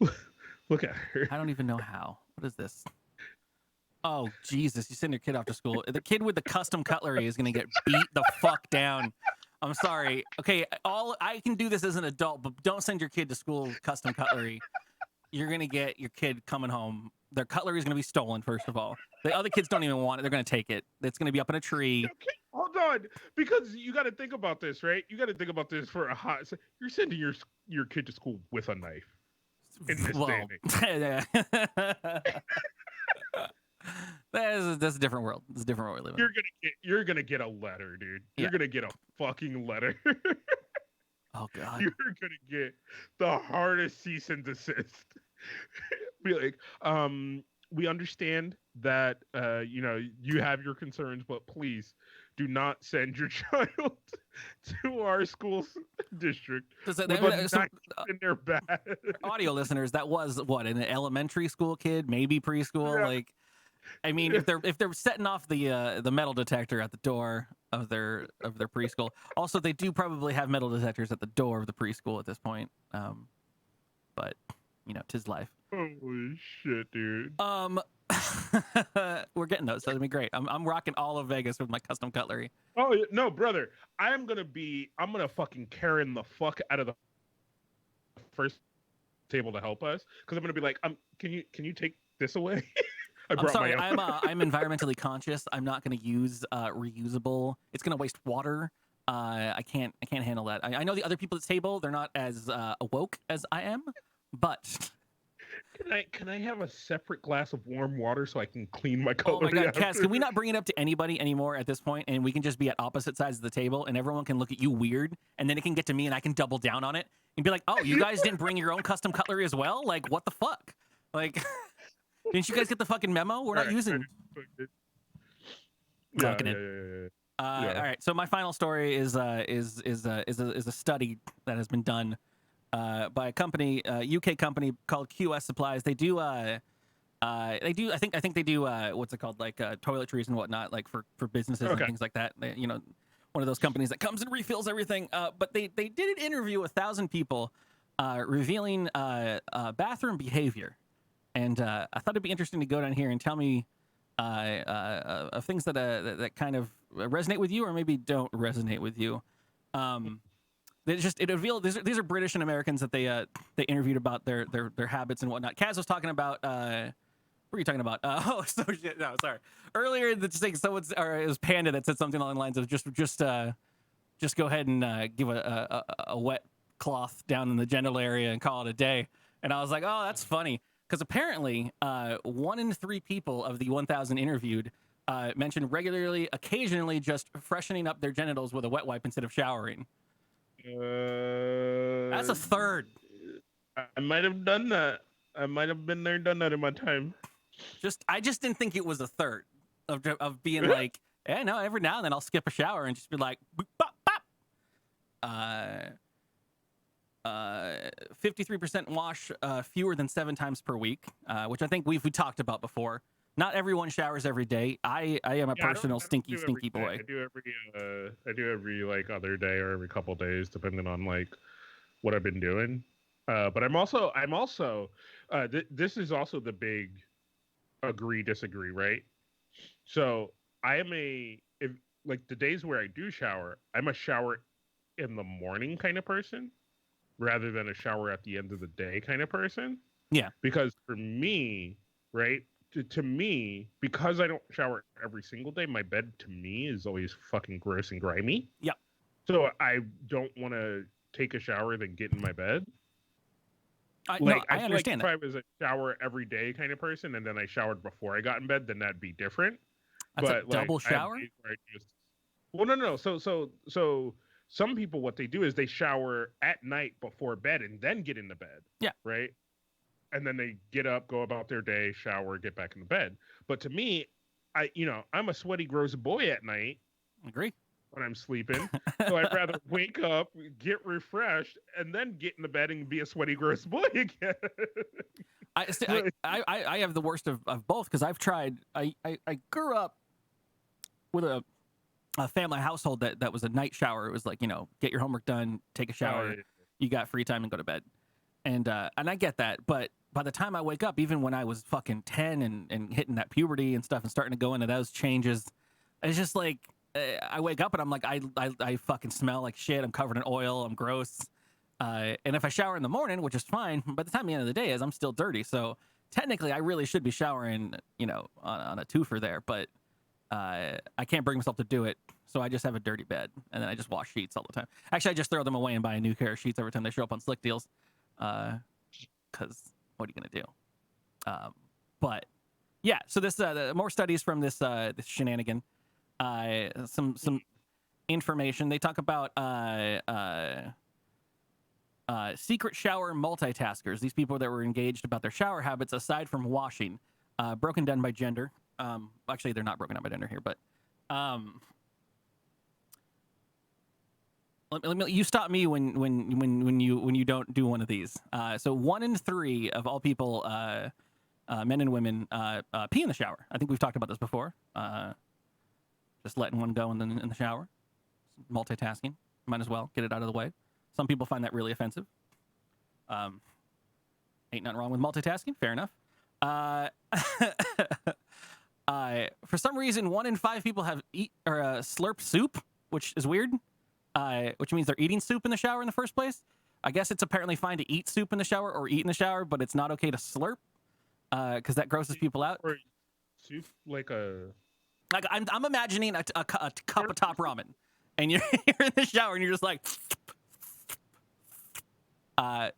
dude. Look at her. I don't even know how. What is this? Oh, Jesus. You send your kid off to school. The kid with the custom cutlery is going to get beat the fuck down. I'm sorry. Okay, I can do this as an adult, but don't send your kid to school with custom cutlery. You're going to get your kid coming home. Their cutlery is going to be stolen, first of all. The other kids don't even want it. They're going to take it. It's going to be up in a tree. Okay, hold on, because you got to think about this, right? You got to think about this for a hot. You're sending your kid to school with a knife. In this day and That's a different world. It's a different world we live in. You're gonna get a letter, dude. You're Yeah. gonna get a fucking letter. Oh, God. You're gonna get the hardest cease and desist. Be like, we understand that you have your concerns, but please do not send your child to our school district Does that- with I mean, a so, knife in their back. audio listeners, that was what, an elementary school kid, maybe preschool. Yeah. Like, I mean, if they're setting off the metal detector at the door of their preschool. Also, they do probably have metal detectors at the door of the preschool at this point. But 'tis life. Holy shit, dude. We're getting those, so that'd be great. I'm rocking all of Vegas with my custom cutlery. Oh no, brother! I'm gonna fucking Karen the fuck out of the first table to help us, because I'm gonna be like, can you take this away? I'm sorry, my own. I'm environmentally conscious. I'm not going to use reusable. It's going to waste water. I can't handle that. I know the other people at the table, they're not as awoke as I am, but Can I have a separate glass of warm water so I can clean my oh my cutlery? God, Cass, can we not bring it up to anybody anymore at this point, and we can just be at opposite sides of the table, and everyone can look at you weird, and then it can get to me, and I can double down on it and be like, "Oh, you guys didn't bring your own custom cutlery as well? Like, what the fuck? Like, didn't you guys get the fucking memo? We're not using." Yeah, kidding. Yeah. All right. So my final story is a study that has been done by a company, UK company called QS Supplies. They do I think they do what's it called, like toiletries and whatnot, like for businesses and Okay. things like that. They, one of those companies that comes and refills everything. But they did an interview with 1,000 people, revealing bathroom behavior, and I thought it'd be interesting to go down here and tell me of things that kind of resonate with you or maybe don't resonate with you. It revealed these are British and Americans that they interviewed about their habits and whatnot. Kaz was talking about what are you talking about? Oh, so shit. No, sorry. Earlier in the thing, it was Panda that said something along the lines of just go ahead and give a wet cloth down in the genital area and call it a day. And I was like, oh, that's funny. Because apparently, 1 in 3 people of the 1,000 interviewed mentioned regularly, occasionally, just freshening up their genitals with a wet wipe instead of showering. That's a third. I might have done that. I might have been there, done that in my time. I just didn't think it was a third of being like, yeah, no, every now and then I'll skip a shower and just be like, boop, bop, bop. 53% wash fewer than 7 times per week, which I think we talked about before. Not everyone showers every day. I am a personal I don't do stinky every boy. day. I do every like other day or every couple days, depending on like what I've been doing. But I'm also this is also the big agree disagree, right? So I am if like the days where I do shower, I'm a shower in the morning kind of person rather than a shower at the end of the day kind of person. Yeah. Because for me, right, to me, because I don't shower every single day, my bed to me is always fucking gross and grimy. Yep. So I don't want to take a shower then get in my bed. I feel understand like if I was a shower every day kind of person and then I showered before I got in bed, then that'd be different. That's But a double I have shower? days where I just... Well, no. So some people, what they do is they shower at night before bed and then get into bed. Yeah. Right. And then they get up, go about their day, shower, get back in the bed. But to me, I'm a sweaty, gross boy at night. Agree. When I'm sleeping. So I'd rather wake up, get refreshed, and then get in the bed and be a sweaty, gross boy again. I have the worst of both because I've tried. I grew up with a family household that was a night shower. It was like, get your homework done, take a shower, yeah. you got free time and go to bed. And I get that, but by the time I wake up, even when I was fucking 10 and hitting that puberty and stuff and starting to go into those changes, it's just like I wake up and I'm like, I fucking smell like shit. I'm covered in oil. I'm gross. And if I shower in the morning, which is fine, by the time the end of the day is, I'm still dirty. So technically, I really should be showering, on a twofer there, but I can't bring myself to do it. So I just have a dirty bed, and then I just wash sheets all the time. Actually, I just throw them away and buy a new pair of sheets every time they show up on Slick Deals. Because what are you gonna do? But yeah, so this more studies from this shenanigan. Some information. They talk about secret shower multitaskers. These people that were engaged about their shower habits aside from washing, broken down by gender. Actually, they're not broken down by gender here, but you stop me when you don't do one of these. So 1 in 3 of all people, men and women, pee in the shower. I think we've talked about this before. Just letting one go in the shower, multitasking. Might as well get it out of the way. Some people find that really offensive. Ain't nothing wrong with multitasking. Fair enough. For some reason, 1 in 5 people have slurp soup, which is weird. Which means they're eating soup in the shower in the first place. I guess it's apparently fine to eat soup in the shower or eat in the shower, but it's not okay to slurp because that grosses people out. Or soup like I'm imagining a cup of top ramen, and you're in the shower and you're just like.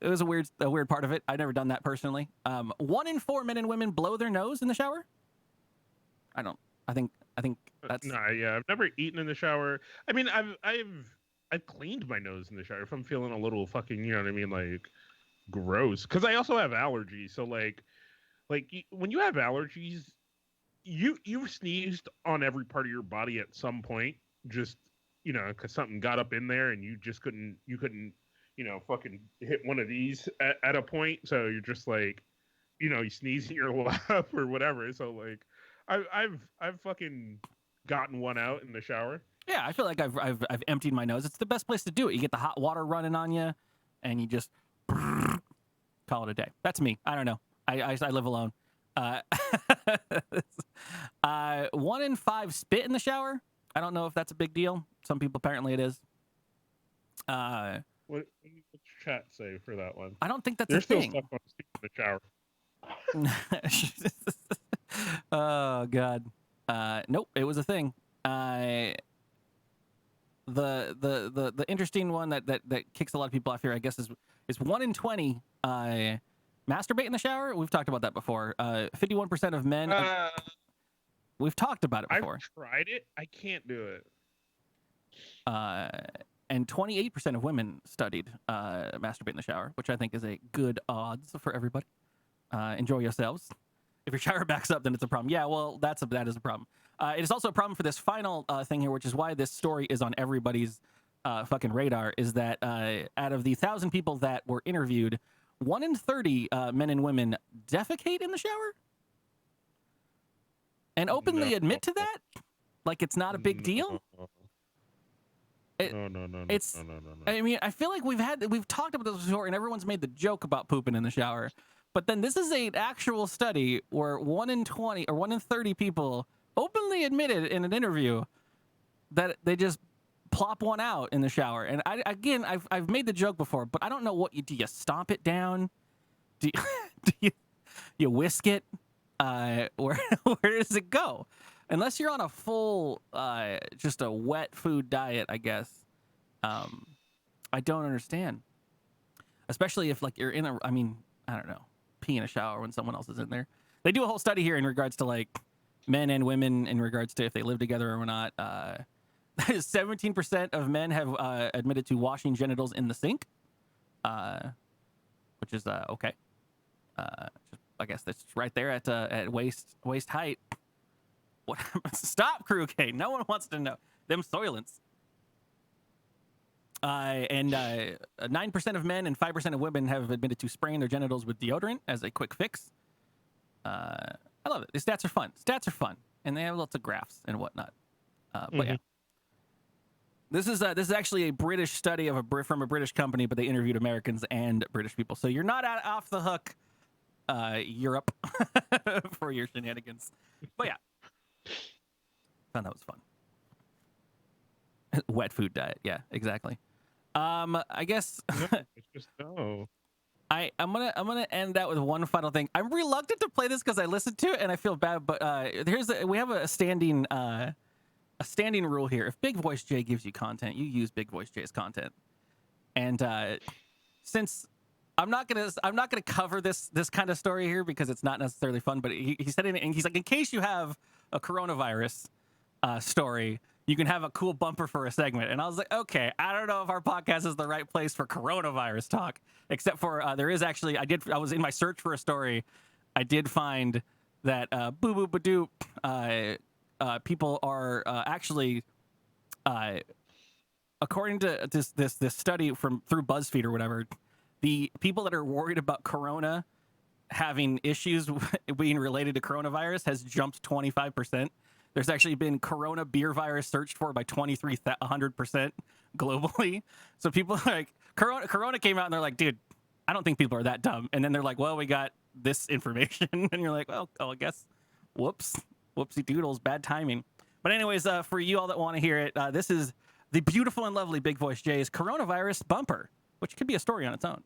It was a weird part of it. I've never done that personally. 1 in 4 men and women blow their nose in the shower. I think that's no. Yeah, I've never eaten in the shower. I mean, I've cleaned my nose in the shower if I'm feeling a little fucking, you know what I mean, like gross. Because I also have allergies. So like when you have allergies, you've sneezed on every part of your body at some point. Just because something got up in there and you just couldn't. Fucking hit one of these at a point. So you're just like, you sneeze in your lap or whatever. So like, I've fucking gotten one out in the shower. Yeah, I feel like I've emptied my nose. It's the best place to do it. You get the hot water running on you, and you just call it a day. That's me. I don't know. I live alone. 1 in 5 spit in the shower. I don't know if that's a big deal. Some people apparently it is. What's chat say for that one? I don't think that's There's a thing. still stuff on the shower. Oh God. Nope, it was a thing. The interesting one that kicks a lot of people off here, I guess, is 1 in 20 masturbate in the shower. We've talked about that before. 51% of men. We've talked about it before. I've tried it. I can't do it. And 28% of women studied masturbate in the shower, which I think is a good odds for everybody. Enjoy yourselves. If your shower backs up, then it's a problem. Yeah, well, that is a problem. It is also a problem for this final thing here, which is why this story is on everybody's fucking radar, is that out of the 1,000 people that were interviewed, 1 in 30 men and women defecate in the shower? And openly admit to that? Like it's not a big deal? No. I mean, I feel like we've talked about this before, and everyone's made the joke about pooping in the shower. But then this is an actual study where 1 in 20 or 1 in 30 people openly admitted in an interview that they just plop one out in the shower. And I've made the joke before, but I don't know what you do. You stomp it down? Do you, you whisk it? Where does it go? Unless you're on a full, just a wet food diet, I guess. I don't understand. Especially if like you're in I don't know, pee in a shower when someone else is in there. They do a whole study here in regards to like men and women in regards to if they live together or not. 17% of men have admitted to washing genitals in the sink, which is okay. I guess that's right there at waist height. What? Stop, Crew K. No one wants to know them soylents. And 9% of men and 5% of women have admitted to spraying their genitals with deodorant as a quick fix. I love it. The stats are fun. Stats are fun, and they have lots of graphs and whatnot. But yeah, this is actually a British study from a British company, but they interviewed Americans and British people. So you're not off the hook, Europe, for your shenanigans. But yeah, found that was fun. Wet food diet. Yeah, exactly. I guess It's just no. I'm gonna end that with one final thing. I'm reluctant to play this because I listened to it and I feel bad, but we have a standing rule here. If Big Voice Jay gives you content, you use Big Voice Jay's content. And since I'm not gonna cover this kind of story here because it's not necessarily fun, but he said it, and he's like, in case you have a coronavirus story, you can have a cool bumper for a segment. And I was like, okay, I don't know if our podcast is the right place for coronavirus talk, except for there is actually, I was in my search for a story. I did find that boo boo badoo people are actually, according to this study through BuzzFeed or whatever, the people that are worried about corona having issues being related to coronavirus has jumped 25%. There's actually been corona beer virus searched for by 2,300% globally. So people are like, corona came out and they're like, dude, I don't think people are that dumb. And then they're like, well, we got this information. And you're like, well, I guess, whoopsie doodles, bad timing. But anyways, for you all that want to hear it, this is the beautiful and lovely Big Voice Jay's coronavirus bumper, which could be a story on its own.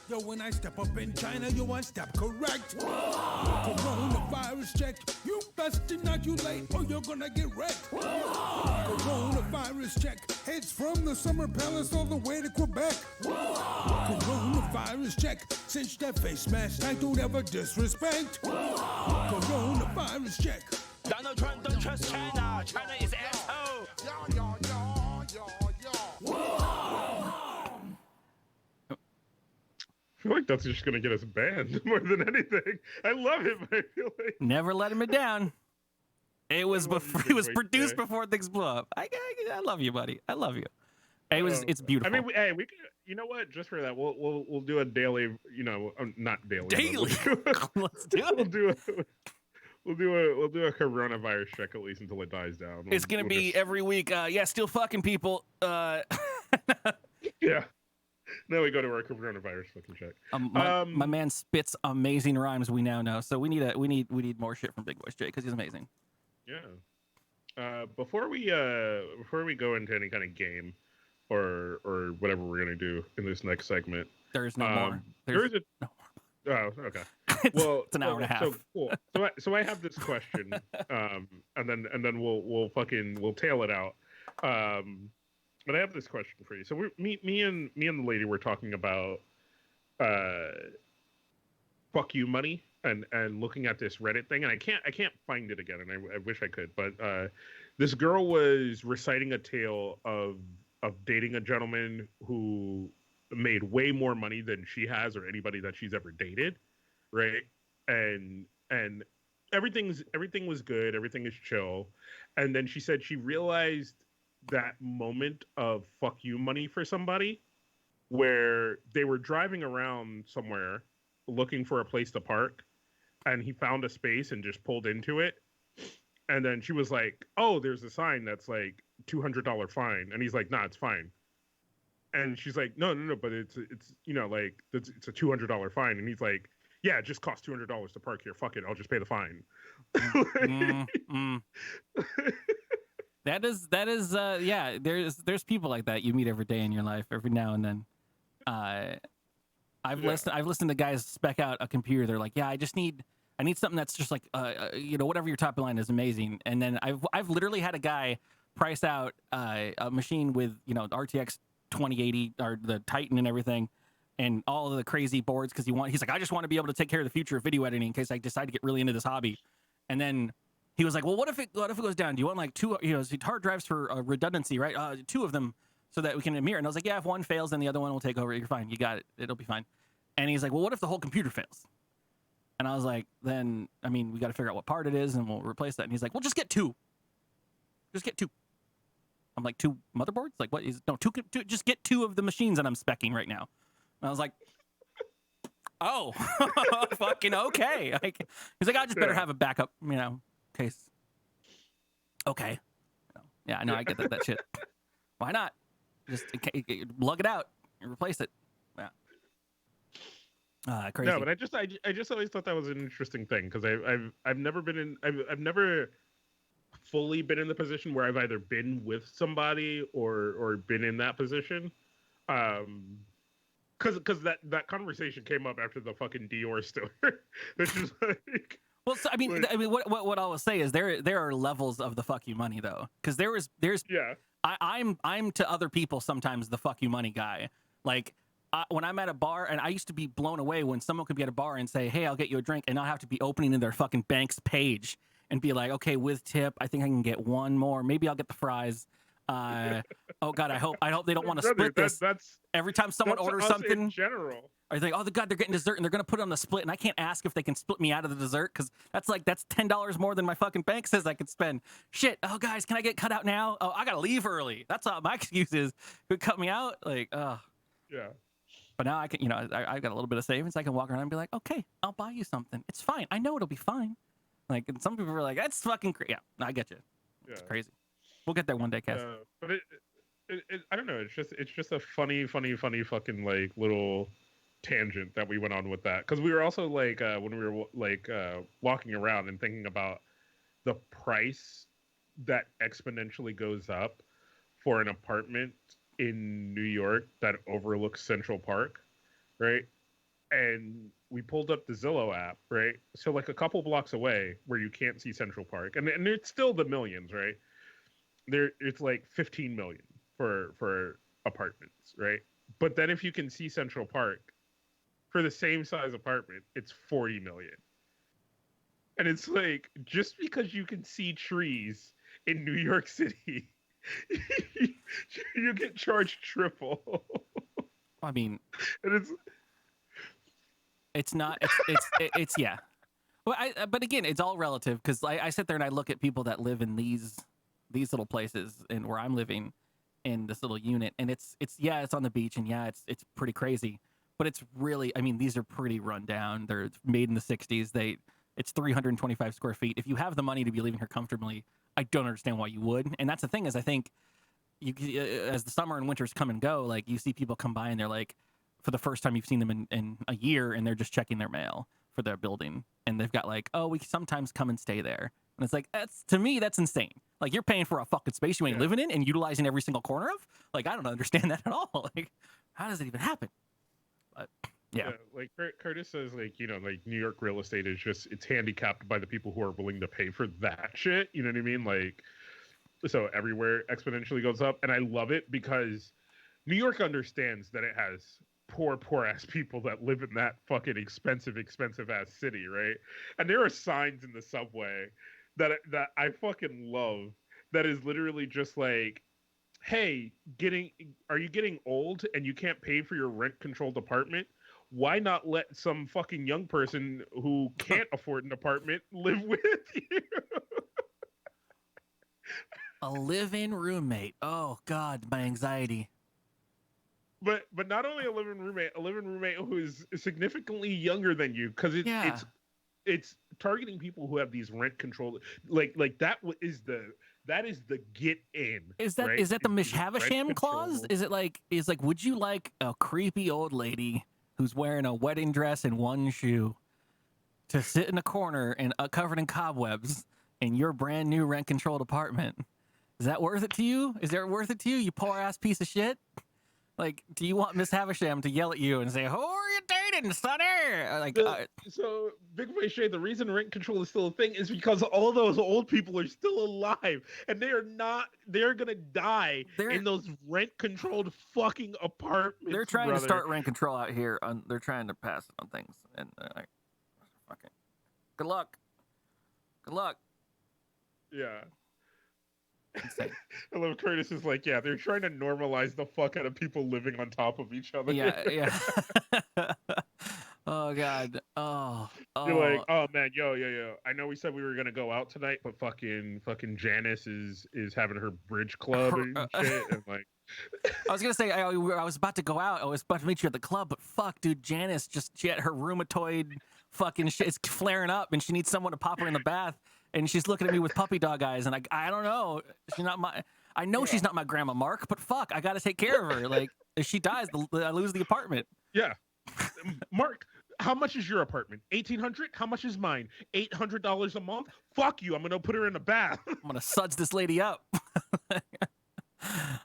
Yo, when I step up in China, you want step correct. Coronavirus check. You best inoculate or you're gonna get wrecked. Coronavirus check. Heads from the summer palace all the way to Quebec. Coronavirus check. Cinch that face mask. I don't ever disrespect. Coronavirus check. Donald Trump don't trust China. China is asshole. I feel like that's just gonna get us banned more than anything. I love it, but I feel like Never let him down. It was produced before things blew up. I love you, buddy. I love you. It's beautiful. I mean, we could, you know what? Just for that, we'll do a daily. You know, not daily. Daily. Let's do it. We'll do a coronavirus check at least until it dies down. It's gonna be every week. Yeah, still fucking people. Yeah. Then we go to our coronavirus fucking check. My man spits amazing rhymes. We now know, so we need more shit from Big Voice Jay because he's amazing. Yeah. Before we go into any kind of game or whatever we're gonna do in this next segment, there's no more. There's no more. Oh, okay. Well, it's an hour and a half. So cool. So I have this question, and then we'll tail it out. But I have this question for you. So me and the lady were talking about fuck you money and looking at this Reddit thing, and I can't find it again, and I wish I could. But this girl was reciting a tale of dating a gentleman who made way more money than she has or anybody that she's ever dated, right? And everything was good, everything is chill, and then she said she realized that moment of fuck you money for somebody where they were driving around somewhere looking for a place to park and he found a space and just pulled into it, and then she was like, oh, there's a sign that's like $200 fine, and he's like, nah, it's fine. And she's like, no, but it's you know, like it's a $200 fine, and he's like, yeah, it just costs $200 to park here, fuck it, I'll just pay the fine. That is yeah, there's people like that you meet every day in your life, every now and then. I've listened to guys spec out a computer. They're like, yeah, I need something that's just like whatever your top line is amazing. And then I've literally had a guy price out a machine with RTX 2080 or the Titan and everything and all of the crazy boards because he's like, I just want to be able to take care of the future of video editing in case I decide to get really into this hobby. And then he was like, well, what if it goes down? Do you want like two, hard drives for redundancy, right? Two of them so that we can mirror. And I was like, yeah, if one fails, then the other one will take over. You're fine. You got it. It'll be fine. And he's like, well, what if the whole computer fails? And I was like, then, I mean, we got to figure out what part it is and we'll replace that. And he's like, well, just get two. Just get two. I'm like, two motherboards? Like, what is, no, two, just get two of the machines that I'm speccing right now. And I was like, oh, fucking okay. Like, he's like, I just better have a backup, case. Okay. Yeah, I know, I get that shit. Why not? Just lug it out and replace it. Yeah. Crazy. No, but I just always thought that was an interesting thing because I've never fully been in the position where I've either been with somebody or been in that position. Because that conversation came up after the fucking Dior store, which is like. Well, so, I mean, what I will say is there are levels of the fuck you money though, because there's yeah. I'm to other people sometimes the fuck you money guy. Like when I'm at a bar, and I used to be blown away when someone could be at a bar and say, hey, I'll get you a drink, and not have to be opening in their fucking bank's page and be like, okay, with tip, I think I can get one more. Maybe I'll get the fries. Oh God, I hope they don't want to split this. That's every time someone orders something in general. I think, oh God, they're getting dessert and they're gonna put it on the split, and I can't ask if they can split me out of the dessert because that's $10 more than my fucking bank says I could spend. Shit. Oh guys, can I get cut out now? Oh, I gotta leave early. That's all my excuse is. Could cut me out. Like, yeah. But now I can, I got a little bit of savings. I can walk around and be like, okay, I'll buy you something. It's fine. I know it'll be fine. Like, and some people are like, that's fucking crazy. Yeah, I get you. It's crazy. We'll get there one day, Cass. But it, I don't know. It's just a funny fucking like little tangent that we went on with that because we were also like when we were like walking around and thinking about the price that exponentially goes up for an apartment in New York that overlooks Central Park, right? And we pulled up the Zillow app, right? So like a couple blocks away where you can't see Central Park, and it's still the millions, right? It's like 15 million for apartments, right? But then if you can see Central Park for the same size apartment, it's 40 million. And it's like, just because you can see trees in New York City, you get charged triple. I mean, and it's not, it's yeah. Well, but again, it's all relative because I sit there and I look at people that live in these little places and where I'm living in this little unit, and it's on the beach, and yeah, it's pretty crazy, but it's really, I mean, these are pretty run down. They're made in the 60s. It's 325 square feet. If you have the money to be living here comfortably, I don't understand why you would. And that's the thing is, I think you as the summer and winters come and go, like you see people come by and they're like, for the first time you've seen them in a year, and they're just checking their mail for their building, and they've got like, oh, we sometimes come and stay there. And it's like, to me, that's insane. Like, you're paying for a fucking space you ain't living in and utilizing every single corner of? Like, I don't understand that at all. Like, how does it even happen? But, yeah. Like, Curtis says, like, like, New York real estate is just, it's handicapped by the people who are willing to pay for that shit. You know what I mean? Like, so everywhere exponentially goes up. And I love it because New York understands that it has poor ass people that live in that fucking expensive ass city, right? And there are signs in the subway that I fucking love that is literally just like, hey, are you getting old and you can't pay for your rent controlled apartment? Why not let some fucking young person who can't afford an apartment live with you? A live-in roommate. Oh God, my anxiety. But not only a live-in roommate who is significantly younger than you, because it's targeting people who have these rent control, like that is the get in. Is that right? Is that the Mishavisham clause? Is would you like a creepy old lady who's wearing a wedding dress and one shoe to sit in a corner and covered in cobwebs in your brand new rent controlled apartment Is that worth it to you? Is that worth it to you? You poor ass piece of shit. Like, do you want Miss Havisham to yell at you and say, "Who are you dating, sonny?" Like, So, Big Boy Shay, the reason rent control is still a thing is because all those old people are still alive, and they are not. They're gonna die in those rent-controlled fucking apartments. they're trying to start rent control out here. They're trying to pass it on things, and like, fucking, good luck. Good luck. Yeah. I love Curtis is like, yeah, they're trying to normalize the fuck out of people living on top of each other. Yeah. Oh God. Oh. You're like, oh man, yo. I know we said we were gonna go out tonight, but fucking Janice is having her bridge club and shit, and like. I was gonna say I was about to go out. I was about to meet you at the club, but fuck, dude, Janice she had her rheumatoid fucking shit. It's flaring up, and she needs someone to pop her in the bath. And she's looking at me with puppy dog eyes, and I don't know. She's not my. I know she's not my grandma Mark, but fuck, I gotta take care of her. Like, if she dies, I lose the apartment. Yeah, Mark, how much is your apartment? $1,800. How much is mine? $800 a month. Fuck you. I'm gonna put her in a bath. I'm gonna suds this lady up.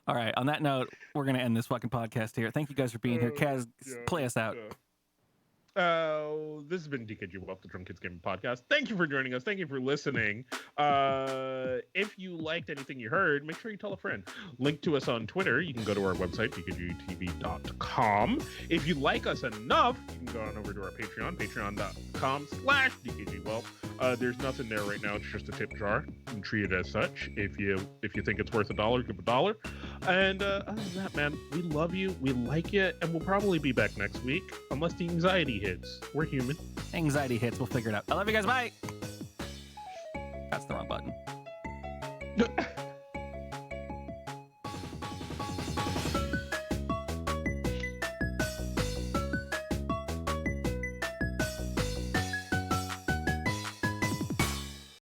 All right. On that note, we're gonna end this fucking podcast here. Thank you guys for being here. Kaz, play us out. This has been dkgWELP, the Drunk Kids Gaming Podcast. Thank you for joining us. Thank you for listening. If you liked anything you heard, make sure you tell a friend. Link to us on Twitter. You can go to our website, dkgtv.com. If you like us enough, you can go on over to our Patreon, patreon.com/dkgWELP. There's nothing there right now. It's just a tip jar. You can treat it as such. If you think it's worth $1, give $1. And other than that, man, we love you. We like you. And we'll probably be back next week, unless the anxiety hits. We're human. Anxiety hits. We'll figure it out. I love you guys. Bye. That's the wrong button.